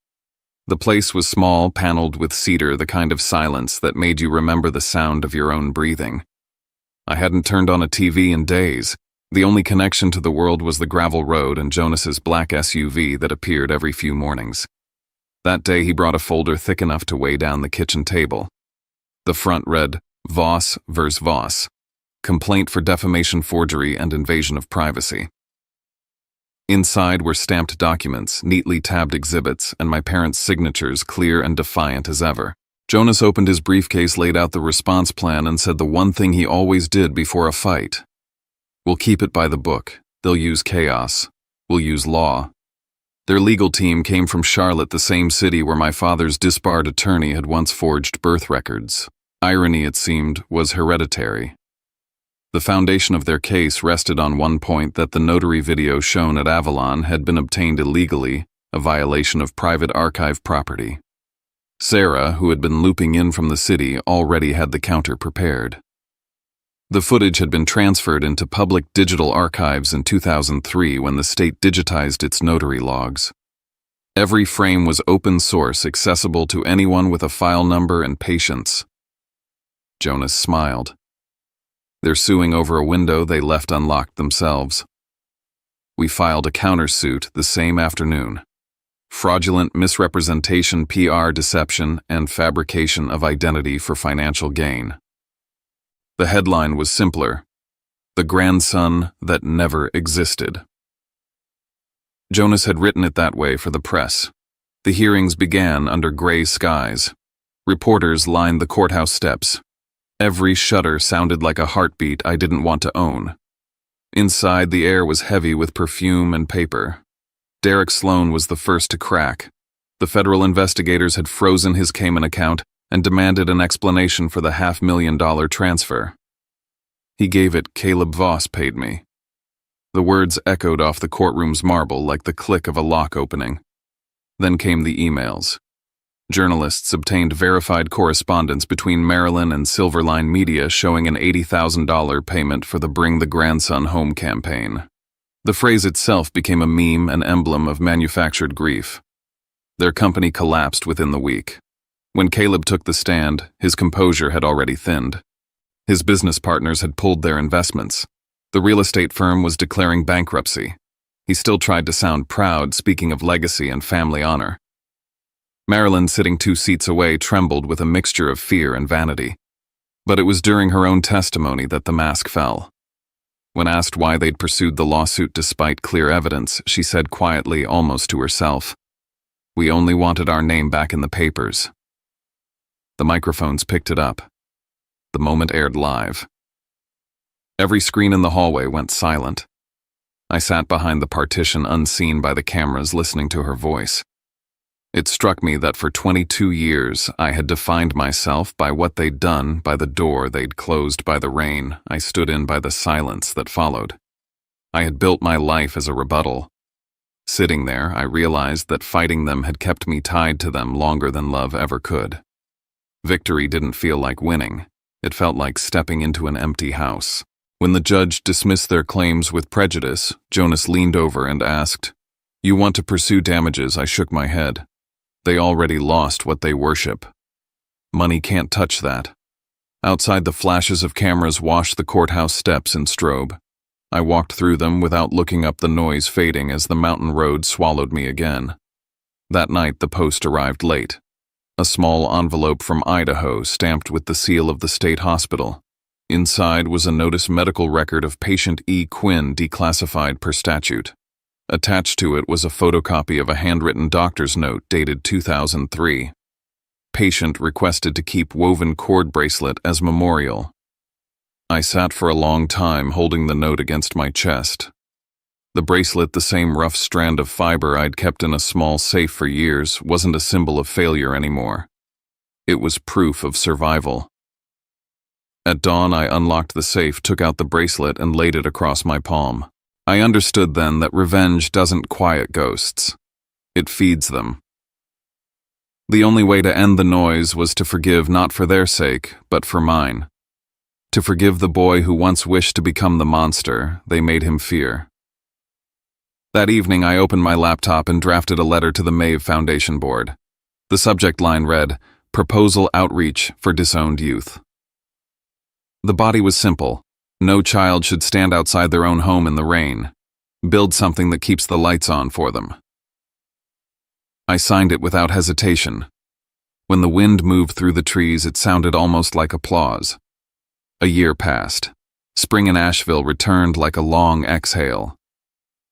Speaker 1: The place was small, paneled with cedar, the kind of silence that made you remember the sound of your own breathing. I hadn't turned on a TV in days. The only connection to the world was the gravel road and Jonas's black SUV that appeared every few mornings. That day he brought a folder thick enough to weigh down the kitchen table. The front read, Voss vs. Voss. Complaint for defamation, forgery, and invasion of privacy. Inside were stamped documents, neatly tabbed exhibits, and my parents' signatures clear and defiant as ever. Jonas opened his briefcase, laid out the response plan, and said the one thing he always did before a fight. We'll keep it by the book. They'll use chaos. We'll use law. Their legal team came from Charlotte, the same city where my father's disbarred attorney had once forged birth records. Irony, it seemed, was hereditary. The foundation of their case rested on one point, that the notary video shown at Avalon had been obtained illegally, a violation of private archive property. Sarah, who had been looping in from the city, already had the counter prepared. The footage had been transferred into public digital archives in 2003 when the state digitized its notary logs. Every frame was open source, accessible to anyone with a file number and patience. Jonas smiled. They're suing over a window they left unlocked themselves. We filed a countersuit the same afternoon. Fraudulent misrepresentation, PR deception, and fabrication of identity for financial gain. The headline was simpler: The Grandson That Never Existed. Jonas had written it that way for the press. The hearings began under gray skies. Reporters lined the courthouse steps. Every shudder sounded like a heartbeat I didn't want to own. Inside, the air was heavy with perfume and paper. Derek Sloan was the first to crack. The federal investigators had frozen his Cayman account and demanded an explanation for the $500,000 transfer. He gave it, Caleb Voss paid me. The words echoed off the courtroom's marble like the click of a lock opening. Then came the emails. Journalists obtained verified correspondence between Marilyn and Silverline Media showing an $80,000 payment for the Bring the Grandson Home campaign. The phrase itself became a meme, an emblem of manufactured grief. Their company collapsed within the week. When Caleb took the stand, his composure had already thinned. His business partners had pulled their investments. The real estate firm was declaring bankruptcy. He still tried to sound proud, speaking of legacy and family honor. Marilyn, sitting 2 seats away, trembled with a mixture of fear and vanity. But it was during her own testimony that the mask fell. When asked why they'd pursued the lawsuit despite clear evidence, she said quietly, almost to herself, "We only wanted our name back in the papers." The microphones picked it up. The moment aired live. Every screen in the hallway went silent. I sat behind the partition, unseen by the cameras, listening to her voice. It struck me that for 22 years I had defined myself by what they'd done, by the door they'd closed, by the rain I stood in, by the silence that followed. I had built my life as a rebuttal. Sitting there, I realized that fighting them had kept me tied to them longer than love ever could. Victory didn't feel like winning. It felt like stepping into an empty house. When the judge dismissed their claims with prejudice, Jonas leaned over and asked, "You want to pursue damages?" I shook my head. They already lost what they worship. Money can't touch that. Outside, the flashes of cameras washed the courthouse steps in strobe. I walked through them without looking up, the noise fading as the mountain road swallowed me again. That night, the post arrived late. A small envelope from Idaho stamped with the seal of the state hospital. Inside was a notice, medical record of patient E. Quinn, declassified per statute. Attached to it was a photocopy of a handwritten doctor's note dated 2003. Patient requested to keep woven cord bracelet as memorial. I sat for a long time holding the note against my chest. The bracelet, the same rough strand of fiber I'd kept in a small safe for years, wasn't a symbol of failure anymore. It was proof of survival. At dawn, I unlocked the safe, took out the bracelet, and laid it across my palm. I understood then that revenge doesn't quiet ghosts. It feeds them. The only way to end the noise was to forgive not for their sake, but for mine. To forgive the boy who once wished to become the monster they made him fear. That evening I opened my laptop and drafted a letter to the Maeve Foundation board. The subject line read, "Proposal Outreach for Disowned Youth." The body was simple. No child should stand outside their own home in the rain. Build something that keeps the lights on for them. I signed it without hesitation. When the wind moved through the trees, it sounded almost like applause. A year passed. Spring in Asheville returned like a long exhale.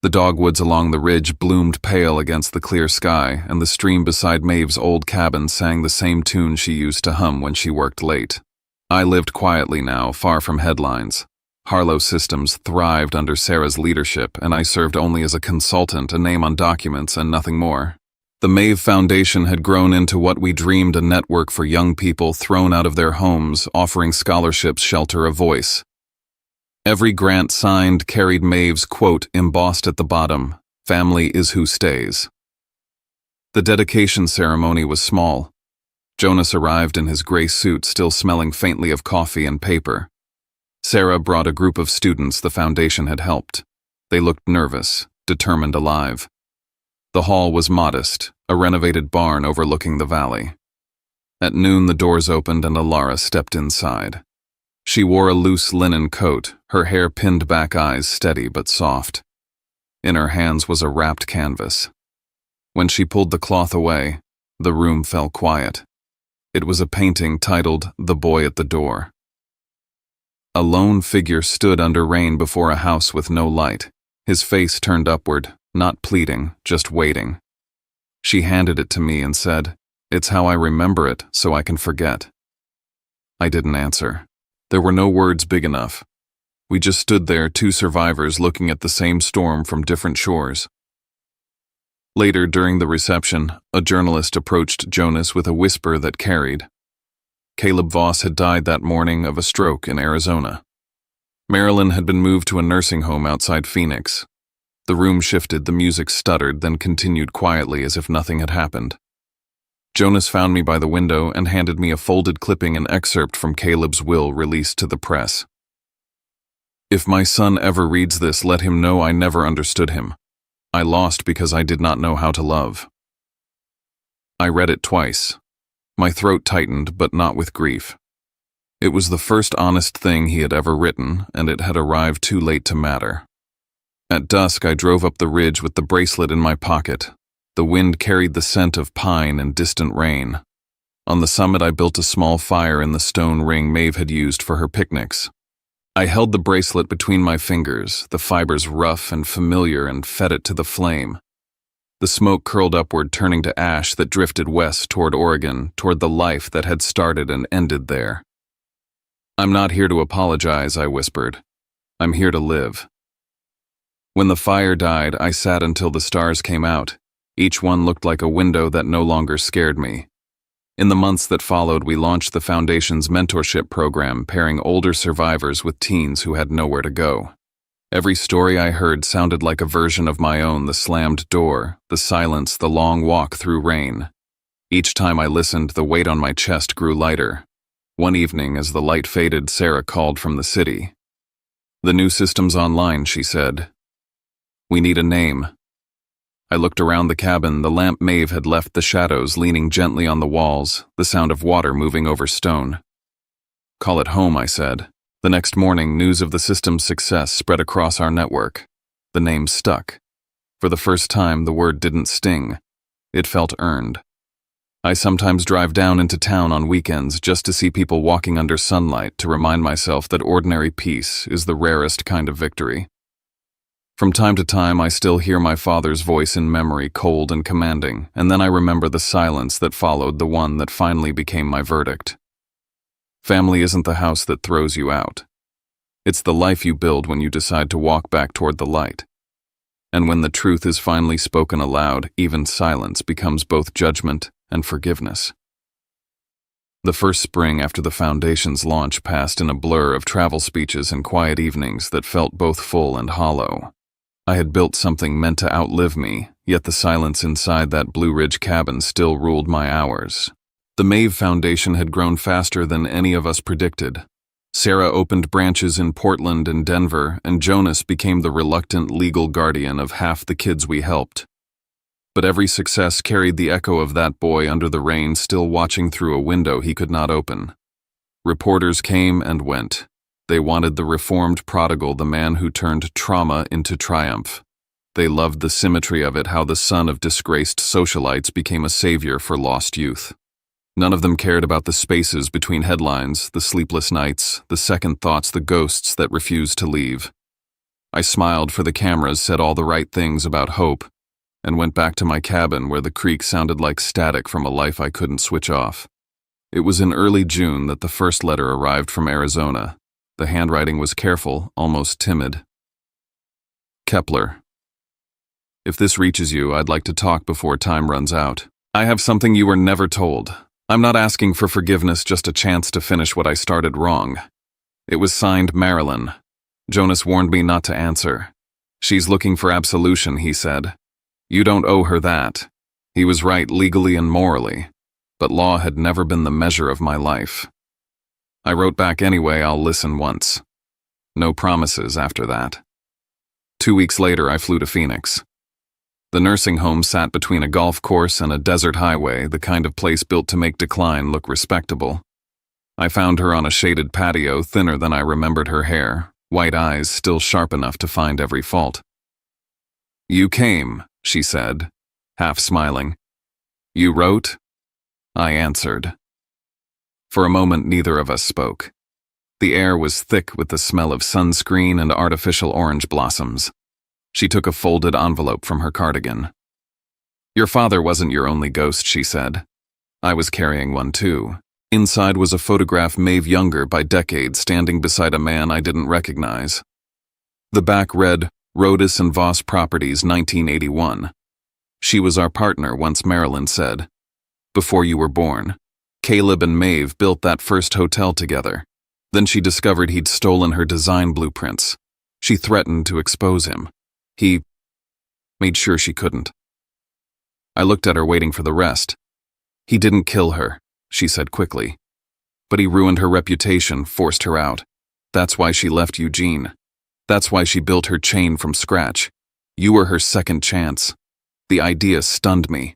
Speaker 1: The dogwoods along the ridge bloomed pale against the clear sky, and the stream beside Maeve's old cabin sang the same tune she used to hum when she worked late. I lived quietly now, far from headlines. Harlow Systems thrived under Sarah's leadership, and I served only as a consultant, a name on documents, and nothing more. The Maeve Foundation had grown into what we dreamed, a network for young people thrown out of their homes, offering scholarships, shelter, a voice. Every grant signed carried Maeve's quote embossed at the bottom, "Family is who stays." The dedication ceremony was small. Jonas arrived in his gray suit, still smelling faintly of coffee and paper. Sarah brought a group of students the foundation had helped. They looked nervous, determined, alive. The hall was modest, a renovated barn overlooking the valley. At noon the doors opened and Alara stepped inside. She wore a loose linen coat, her hair pinned back, eyes steady but soft. In her hands was a wrapped canvas. When she pulled the cloth away, the room fell quiet. It was a painting titled "The Boy at the Door." A lone figure stood under rain before a house with no light, his face turned upward, not pleading, just waiting. She handed it to me and said, "It's how I remember it, so I can forget." I didn't answer. There were no words big enough. We just stood there, two survivors looking at the same storm from different shores. Later, during the reception, a journalist approached Jonas with a whisper that carried. Caleb Voss had died that morning of a stroke in Arizona. Marilyn had been moved to a nursing home outside Phoenix. The room shifted, the music stuttered, then continued quietly as if nothing had happened. Jonas found me by the window and handed me a folded clipping, an excerpt from Caleb's will released to the press. "If my son ever reads this, let him know I never understood him. I lost because I did not know how to love." I read it twice. My throat tightened, but not with grief. It was the first honest thing he had ever written, and it had arrived too late to matter. At dusk, I drove up the ridge with the bracelet in my pocket. The wind carried the scent of pine and distant rain. On the summit, I built a small fire in the stone ring Maeve had used for her picnics. I held the bracelet between my fingers, the fibers rough and familiar, and fed it to the flame. The smoke curled upward, turning to ash that drifted west toward Oregon, toward the life that had started and ended there. "I'm not here to apologize," I whispered. "I'm here to live." When the fire died, I sat until the stars came out. Each one looked like a window that no longer scared me. In the months that followed, we launched the Foundation's mentorship program, pairing older survivors with teens who had nowhere to go. Every story I heard sounded like a version of my own: the slammed door, the silence, the long walk through rain. Each time I listened, the weight on my chest grew lighter. One evening, as the light faded, Sarah called from the city. "The new system's online," she said. "We need a name." I looked around the cabin. The lamp Maeve had left the shadows leaning gently on the walls, the sound of water moving over stone. "Call it home," I said. The next morning, news of the system's success spread across our network. The name stuck. For the first time, the word didn't sting. It felt earned. I sometimes drive down into town on weekends just to see people walking under sunlight, to remind myself that ordinary peace is the rarest kind of victory. From time to time, I still hear my father's voice in memory, cold and commanding, and then I remember the silence that followed, the one that finally became my verdict. Family isn't the house that throws you out. It's the life you build when you decide to walk back toward the light. And when the truth is finally spoken aloud, even silence becomes both judgment and forgiveness. The first spring after the Foundation's launch passed in a blur of travel speeches and quiet evenings that felt both full and hollow. I had built something meant to outlive me, yet the silence inside that Blue Ridge cabin still ruled my hours. The Maeve Foundation had grown faster than any of us predicted. Sarah opened branches in Portland and Denver, and Jonas became the reluctant legal guardian of half the kids we helped. But every success carried the echo of that boy under the rain still watching through a window he could not open. Reporters came and went. They wanted the reformed prodigal, the man who turned trauma into triumph. They loved the symmetry of it, how the son of disgraced socialites became a savior for lost youth. None of them cared about the spaces between headlines, the sleepless nights, the second thoughts, the ghosts that refused to leave. I smiled, for the cameras said all the right things about hope, and went back to my cabin where the creek sounded like static from a life I couldn't switch off. It was in early June that the first letter arrived from Arizona. The handwriting was careful, almost timid. Kepler. If this reaches you, I'd like to talk before time runs out. I have something you were never told. I'm not asking for forgiveness, just a chance to finish what I started wrong. It was signed Marilyn. Jonas warned me not to answer. She's looking for absolution, he said. You don't owe her that. He was right legally and morally, but law had never been the measure of my life. I wrote back anyway, I'll listen once. No promises after that. 2 weeks later, I flew to Phoenix. The nursing home sat between a golf course and a desert highway, the kind of place built to make decline look respectable. I found her on a shaded patio, thinner than I remembered her hair, white eyes still sharp enough to find every fault. You came, she said, half smiling. You wrote? I answered. For a moment, neither of us spoke. The air was thick with the smell of sunscreen and artificial orange blossoms. She took a folded envelope from her cardigan. Your father wasn't your only ghost, she said. I was carrying one too. Inside was a photograph, Maeve younger by decades, standing beside a man I didn't recognize. The back read, Rodas and Voss Properties, 1981. She was our partner, once Marilyn said. Before you were born. Caleb and Maeve built that first hotel together. Then she discovered he'd stolen her design blueprints. She threatened to expose him. He made sure she couldn't. I looked at her, waiting for the rest. He didn't kill her, she said quickly. But he ruined her reputation, forced her out. That's why she left Eugene. That's why she built her chain from scratch. You were her second chance. The idea stunned me.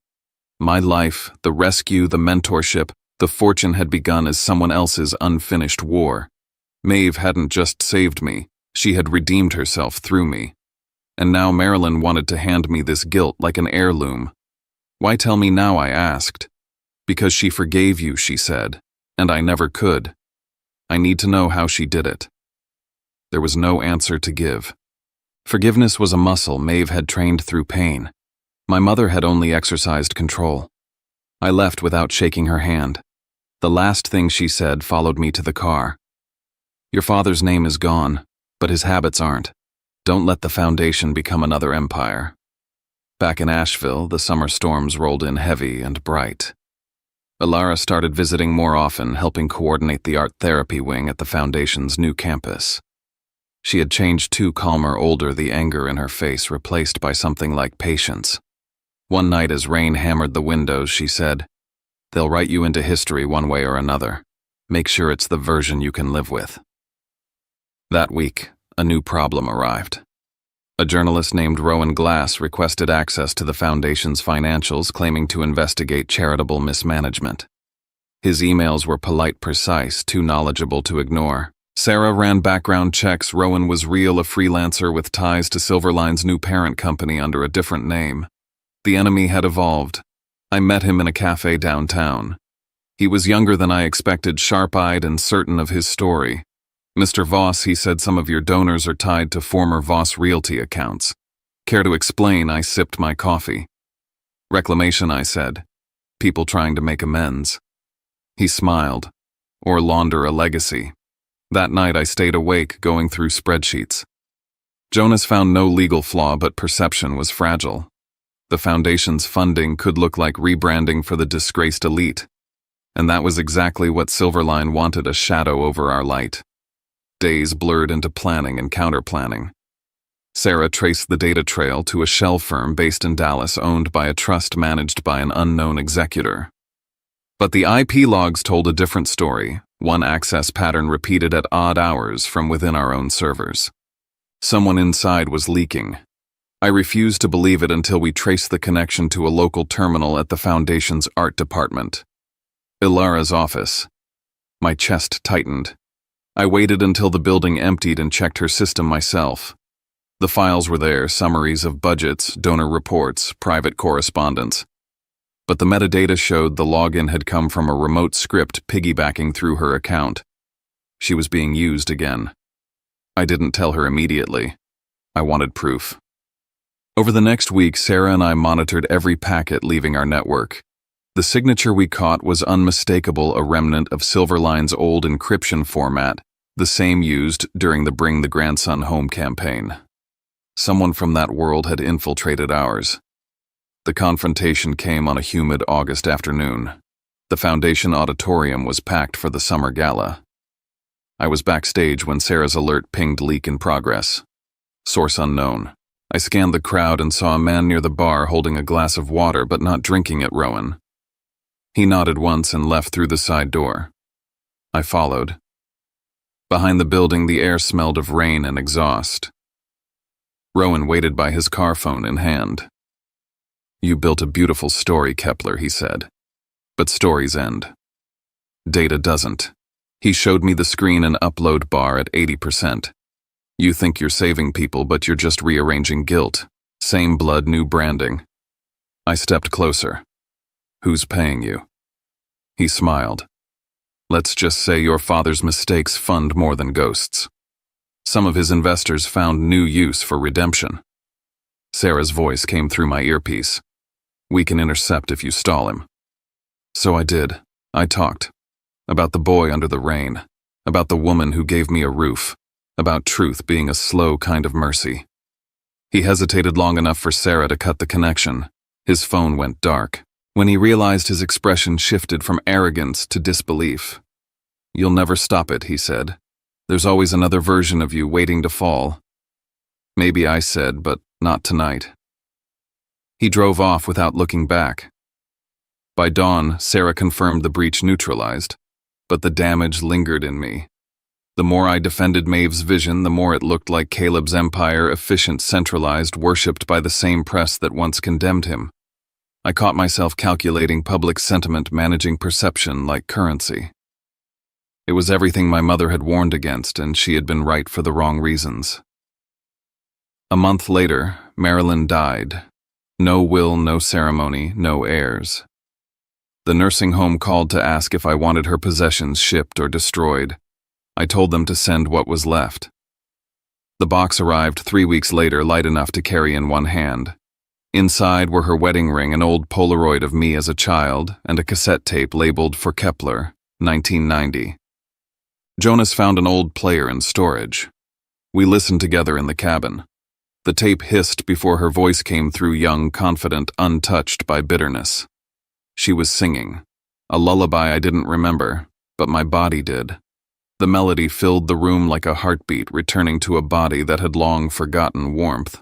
Speaker 1: My life, the rescue, the mentorship, the fortune had begun as someone else's unfinished war. Maeve hadn't just saved me, she had redeemed herself through me. And now Marilyn wanted to hand me this guilt like an heirloom. Why tell me now, I asked. Because she forgave you, she said, and I never could. I need to know how she did it. There was no answer to give. Forgiveness was a muscle Maeve had trained through pain. My mother had only exercised control. I left without shaking her hand. The last thing she said followed me to the car. Your father's name is gone, but his habits aren't. Don't let the foundation become another empire. Back in Asheville, the summer storms rolled in heavy and bright. Alara started visiting more often, helping coordinate the art therapy wing at the foundation's new campus. She had changed too, calmer, older, the anger in her face replaced by something like patience. One night as rain hammered the windows, she said, "They'll write you into history one way or another. Make sure it's the version you can live with." That week, a new problem arrived. A journalist named Rowan Glass requested access to the foundation's financials, claiming to investigate charitable mismanagement. His emails were polite, precise, too knowledgeable to ignore. Sarah ran background checks. Rowan was real, a freelancer with ties to Silverline's new parent company under a different name. The enemy had evolved. I met him in a cafe downtown. He was younger than I expected, sharp-eyed and certain of his story. Mr. Voss, he said, some of your donors are tied to former Voss Realty accounts. Care to explain? I sipped my coffee. Reclamation, I said. People trying to make amends. He smiled. Or launder a legacy. That night I stayed awake, going through spreadsheets. Jonas found no legal flaw, but perception was fragile. The foundation's funding could look like rebranding for the disgraced elite. And that was exactly what Silverline wanted, a shadow over our light. Days blurred into planning and counter-planning. Sarah traced the data trail to a shell firm based in Dallas owned by a trust managed by an unknown executor. But the IP logs told a different story, one access pattern repeated at odd hours from within our own servers. Someone inside was leaking. I refused to believe it until we traced the connection to a local terminal at the Foundation's art department. Ilara's office. My chest tightened. I waited until the building emptied and checked her system myself. The files were there, summaries of budgets, donor reports, private correspondence. But the metadata showed the login had come from a remote script piggybacking through her account. She was being used again. I didn't tell her immediately. I wanted proof. Over the next week, Sarah and I monitored every packet leaving our network. The signature we caught was unmistakable, a remnant of Silverline's old encryption format, the same used during the Bring the Grandson Home campaign. Someone from that world had infiltrated ours. The confrontation came on a humid August afternoon. The Foundation auditorium was packed for the summer gala. I was backstage when Sarah's alert pinged leak in progress. Source unknown. I scanned the crowd and saw a man near the bar holding a glass of water but not drinking it, Rowan. He nodded once and left through the side door. I followed. Behind the building, the air smelled of rain and exhaust. Rowan waited by his car phone in hand. "You built a beautiful story, Kepler," he said. "But stories end. Data doesn't." He showed me the screen and upload bar at 80%. "You think you're saving people, but you're just rearranging guilt. Same blood, new branding." I stepped closer. "Who's paying you?" He smiled. "Let's just say your father's mistakes fund more than ghosts. Some of his investors found new use for redemption." Sarah's voice came through my earpiece. "We can intercept if you stall him." So I did. I talked. About the boy under the rain. About the woman who gave me a roof. About truth being a slow kind of mercy. He hesitated long enough for Sarah to cut the connection. His phone went dark. When he realized, his expression shifted from arrogance to disbelief. "You'll never stop it," he said. "There's always another version of you waiting to fall." Maybe I said, but not tonight. He drove off without looking back. By dawn, Sarah confirmed the breach neutralized, but the damage lingered in me. The more I defended Maeve's vision, the more it looked like Caleb's empire, efficient, centralized, worshipped by the same press that once condemned him. I caught myself calculating public sentiment, managing perception like currency. It was everything my mother had warned against, and she had been right for the wrong reasons. A month later, Marilyn died. No will, no ceremony, no heirs. The nursing home called to ask if I wanted her possessions shipped or destroyed. I told them to send what was left. The box arrived 3 weeks later, light enough to carry in one hand. Inside were her wedding ring, an old Polaroid of me as a child, and a cassette tape labeled for Kepler, 1990. Jonas found an old player in storage. We listened together in the cabin. The tape hissed before her voice came through, young, confident, untouched by bitterness. She was singing. A lullaby I didn't remember, but my body did. The melody filled the room like a heartbeat returning to a body that had long forgotten warmth.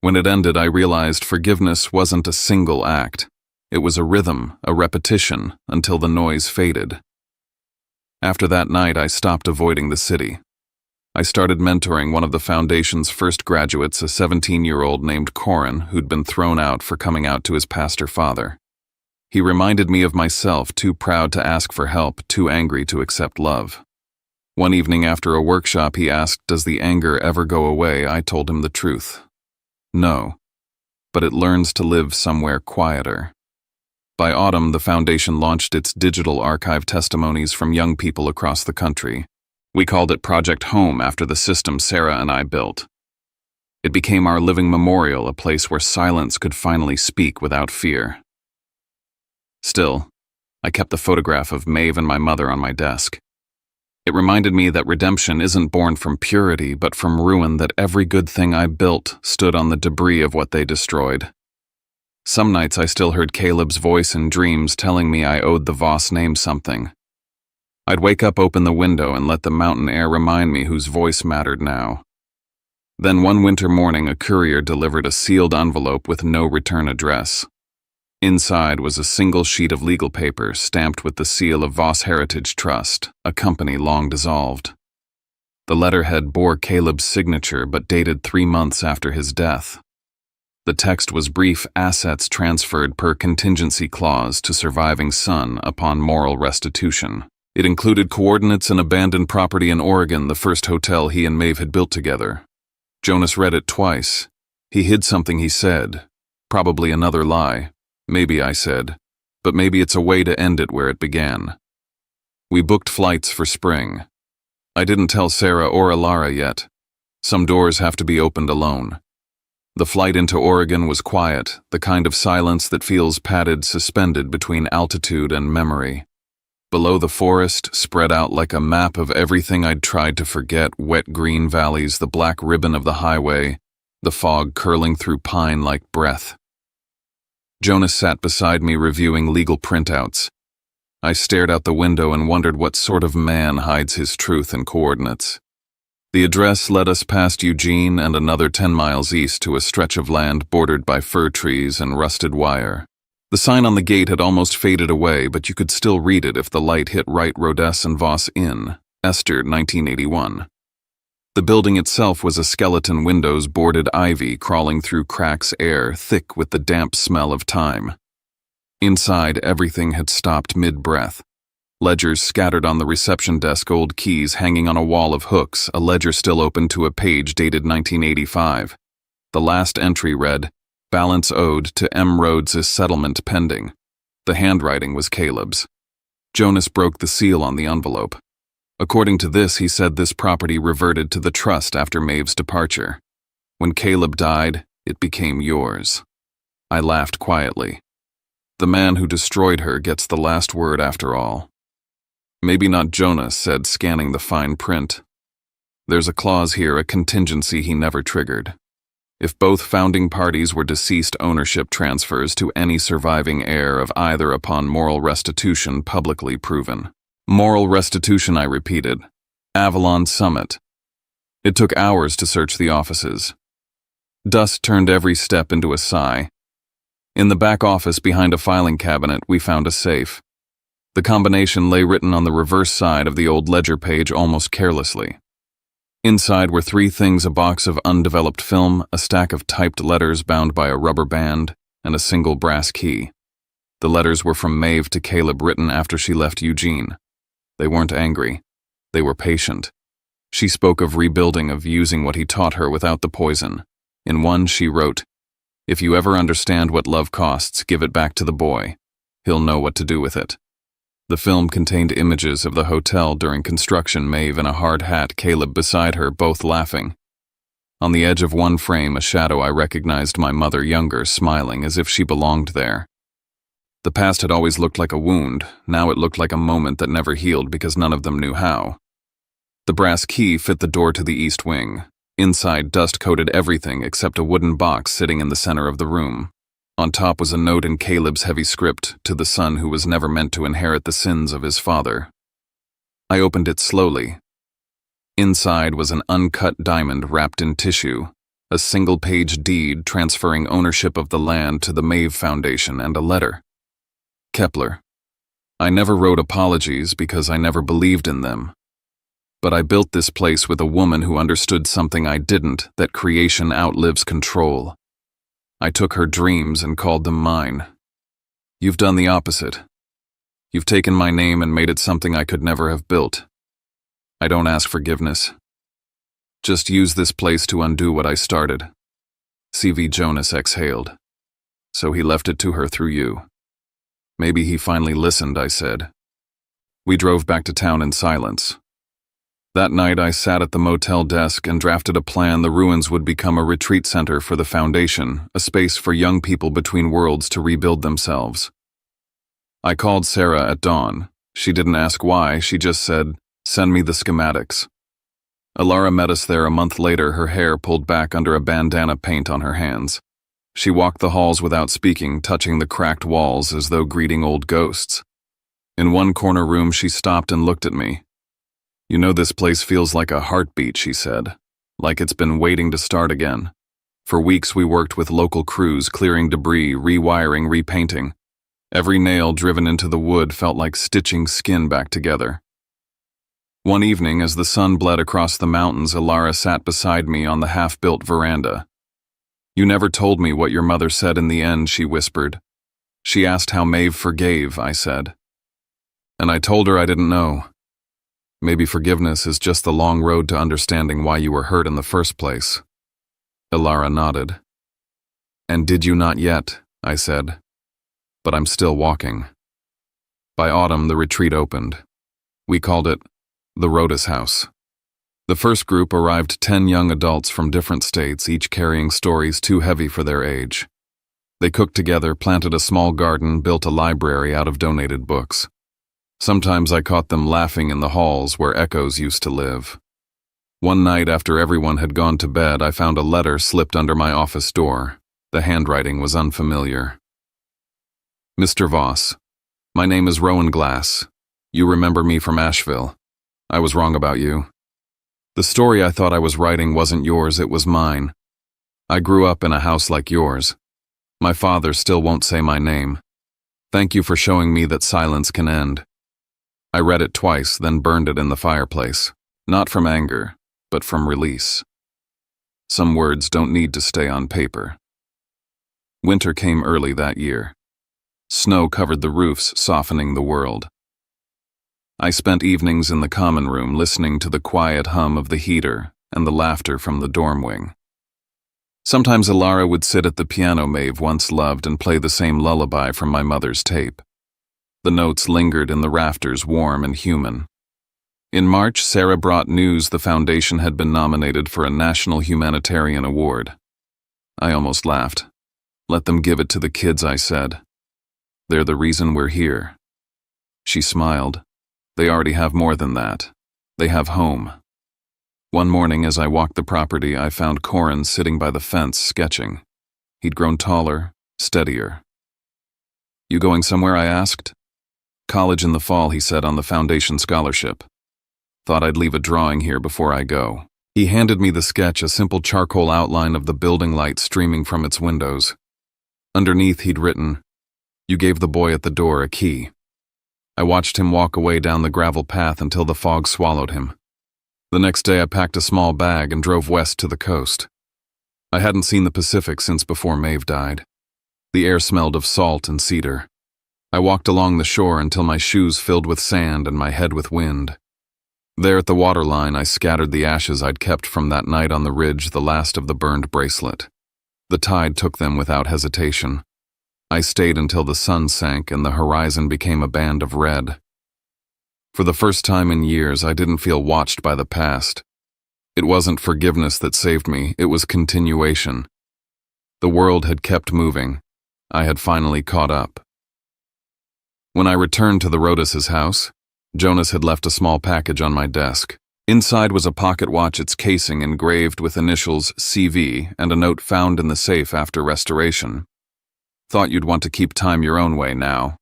Speaker 1: When it ended, I realized forgiveness wasn't a single act. It was a rhythm, a repetition, until the noise faded. After that night, I stopped avoiding the city. I started mentoring one of the Foundation's first graduates, a 17-year-old named Corin, who'd been thrown out for coming out to his pastor father. He reminded me of myself, too proud to ask for help, too angry to accept love. One evening after a workshop, he asked, "Does the anger ever go away?" I told him the truth. No, but it learns to live somewhere quieter. By autumn, the Foundation launched its digital archive, testimonies from young people across the country. We called it Project Home after the system Sarah and I built. It became our living memorial, a place where silence could finally speak without fear. Still, I kept the photograph of Maeve and my mother on my desk. It reminded me that redemption isn't born from purity, but from ruin, that every good thing I built stood on the debris of what they destroyed. Some nights I still heard Caleb's voice in dreams telling me I owed the Voss name something. I'd wake up, open the window, and let the mountain air remind me whose voice mattered now. Then one winter morning, a courier delivered a sealed envelope with no return address. Inside was a single sheet of legal paper stamped with the seal of Voss Heritage Trust, a company long dissolved. The letterhead bore Caleb's signature but dated 3 months after his death. The text was brief: assets transferred per contingency clause to surviving son upon moral restitution. It included coordinates and abandoned property in Oregon, the first hotel he and Maeve had built together. Jonas read it twice. He hid something, he said. Probably another lie. Maybe, I said. But maybe it's a way to end it where it began. We booked flights for spring. I didn't tell Sarah or Alara yet. Some doors have to be opened alone. The flight into Oregon was quiet, the kind of silence that feels padded, suspended between altitude and memory. Below the forest, spread out like a map of everything I'd tried to forget: wet green valleys, the black ribbon of the highway, the fog curling through pine like breath. Jonas sat beside me reviewing legal printouts. I stared out the window and wondered what sort of man hides his truth in coordinates. The address led us past Eugene and another 10 miles east to a stretch of land bordered by fir trees and rusted wire. The sign on the gate had almost faded away, but you could still read it if the light hit right: Rodess and Voss Inn, Esther, 1981. The building itself was a skeleton: windows, boarded ivy crawling through cracks, air thick with the damp smell of time. Inside, everything had stopped mid-breath. Ledgers scattered on the reception desk, old keys hanging on a wall of hooks, a ledger still open to a page dated 1985. The last entry read, "Balance owed to M. Rhodes' settlement pending." The handwriting was Caleb's. Jonas broke the seal on the envelope. According to this, he said this property reverted to the trust after Maeve's departure. When Caleb died, it became yours. I laughed quietly. The man who destroyed her gets the last word after all. Maybe not, Jonas said, scanning the fine print. There's a clause here, a contingency he never triggered. If both founding parties were deceased, ownership transfers to any surviving heir of either upon moral restitution publicly proven. Moral restitution, I repeated. Avalon Summit. It took hours to search the offices. Dust turned every step into a sigh. In the back office behind a filing cabinet, we found a safe. The combination lay written on the reverse side of the old ledger page almost carelessly. Inside were 3 things: a box of undeveloped film, a stack of typed letters bound by a rubber band, and a single brass key. The letters were from Maeve to Caleb, written after she left Eugene. They weren't angry. They were patient. She spoke of rebuilding, of using what he taught her without the poison. In one, she wrote, "If you ever understand what love costs, give it back to the boy. He'll know what to do with it." The film contained images of the hotel during construction, Maeve in a hard hat, Caleb beside her, both laughing. On the edge of one frame, a shadow, I recognized my mother, younger, smiling as if she belonged there. The past had always looked like a wound. Now it looked like a moment that never healed because none of them knew how. The brass key fit the door to the east wing. Inside, dust coated everything except a wooden box sitting in the center of the room. On top was a note in Caleb's heavy script, to the son who was never meant to inherit the sins of his father. I opened it slowly. Inside was an uncut diamond wrapped in tissue, a single-page deed transferring ownership of the land to the Maeve Foundation, and a letter. Kepler. I never wrote apologies because I never believed in them. But I built this place with a woman who understood something I didn't, that creation outlives control. I took her dreams and called them mine. You've done the opposite. You've taken my name and made it something I could never have built. I don't ask forgiveness. Just use this place to undo what I started. C.V. Jonas exhaled. So he left it to her through you. Maybe he finally listened, I said. We drove back to town in silence. That night I sat at the motel desk and drafted a plan. The ruins would become a retreat center for the Foundation, a space for young people between worlds to rebuild themselves. I called Sarah at dawn. She didn't ask why, she just said, "Send me the schematics." Alara met us there a month later, her hair pulled back under a bandana, paint on her hands. She walked the halls without speaking, touching the cracked walls as though greeting old ghosts. In one corner room she stopped and looked at me. "You know, this place feels like a heartbeat," she said. like it's been waiting to start again. For weeks we worked with local crews, clearing debris, rewiring, repainting. Every nail driven into the wood felt like stitching skin back together. One evening, as the sun bled across the mountains, Ilara sat beside me on the half-built veranda. "You never told me what your mother said in the end," she whispered. "She asked how Maeve forgave," I said. "And I told her I didn't know. Maybe forgiveness is just the long road to understanding why you were hurt in the first place." Ilara nodded. "And did you not yet?" I said. "But I'm still walking." By autumn, the retreat opened. We called it the Rodas House. The first group arrived 10 young adults from different states, each carrying stories too heavy for their age. They cooked together, planted a small garden, built a library out of donated books. Sometimes I caught them laughing in the halls where echoes used to live. One night after everyone had gone to bed, I found a letter slipped under my office door. The handwriting was unfamiliar. "Mr. Voss, my name is Rowan Glass. You remember me from Asheville. I was wrong about you. The story I thought I was writing wasn't yours, it was mine. I grew up in a house like yours. My father still won't say my name. Thank you for showing me that silence can end." I read it twice, then burned it in the fireplace. Not from anger, but from release. Some words don't need to stay on paper. Winter came early that year. Snow covered the roofs, softening the world. I spent evenings in the common room listening to the quiet hum of the heater and the laughter from the dorm wing. Sometimes Ilara would sit at the piano Maeve once loved and play the same lullaby from my mother's tape. The notes lingered in the rafters, warm and human. In March, Sarah brought news the foundation had been nominated for a National Humanitarian Award. I almost laughed. "Let them give it to the kids," I said. "They're the reason we're here." She smiled. "They already have more than that. They have home." One morning as I walked the property, I found Corin sitting by the fence sketching. He'd grown taller, steadier. "You going somewhere?" I asked. "College in the fall," he said, "on the foundation scholarship. Thought I'd leave a drawing here before I go." He handed me the sketch, a simple charcoal outline of the building light streaming from its windows. Underneath he'd written, "You gave the boy at the door a key." I watched him walk away down the gravel path until the fog swallowed him. The next day I packed a small bag and drove west to the coast. I hadn't seen the Pacific since before Maeve died. The air smelled of salt and cedar. I walked along the shore until my shoes filled with sand and my head with wind. There at the waterline, I scattered the ashes I'd kept from that night on the ridge, the last of the burned bracelet. The tide took them without hesitation. I stayed until the sun sank and the horizon became a band of red. For the first time in years, I didn't feel watched by the past. It wasn't forgiveness that saved me, it was continuation. The world had kept moving. I had finally caught up. When I returned to the Rodas' house, Jonas had left a small package on my desk. Inside was a pocket watch, its casing engraved with initials CV and a note found in the safe after restoration. "Thought you'd want to keep time your own way now."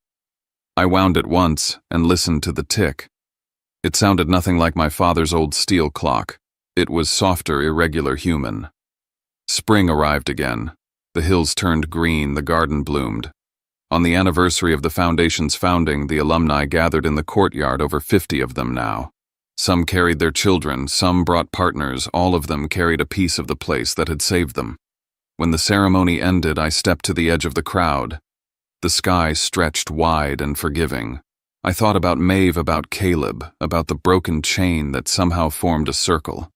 Speaker 1: I wound it once and listened to the tick. It sounded nothing like my father's old steel clock. It was softer, irregular human. Spring arrived again. The hills turned green, the garden bloomed. On the anniversary of the foundation's founding, the alumni gathered in the courtyard, over 50 of them now. Some carried their children, some brought partners, all of them carried a piece of the place that had saved them. When the ceremony ended, I stepped to the edge of the crowd. The sky stretched wide and forgiving. I thought about Maeve, about Caleb, about the broken chain that somehow formed a circle.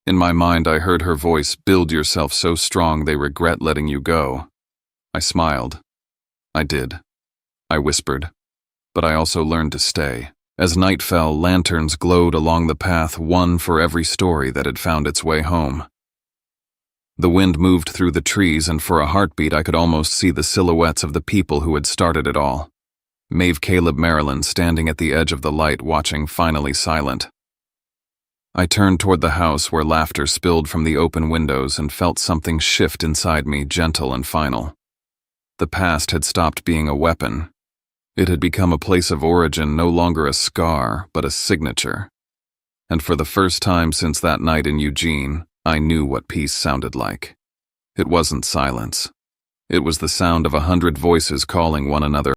Speaker 1: In my mind, I heard her voice, "Build yourself so strong they regret letting you go." I smiled. I did. I whispered. But I also learned to stay. As night fell, lanterns glowed along the path, one for every story that had found its way home. The wind moved through the trees, and for a heartbeat I could almost see the silhouettes of the people who had started it all. Maeve, Caleb, Marilyn standing at the edge of the light, watching, finally silent. I turned toward the house where laughter spilled from the open windows and felt something shift inside me, gentle and final. The past had stopped being a weapon. It had become a place of origin, no longer a scar, but a signature. And for the first time since that night in Eugene, I knew what peace sounded like. It wasn't silence. It was the sound of 100 voices calling one another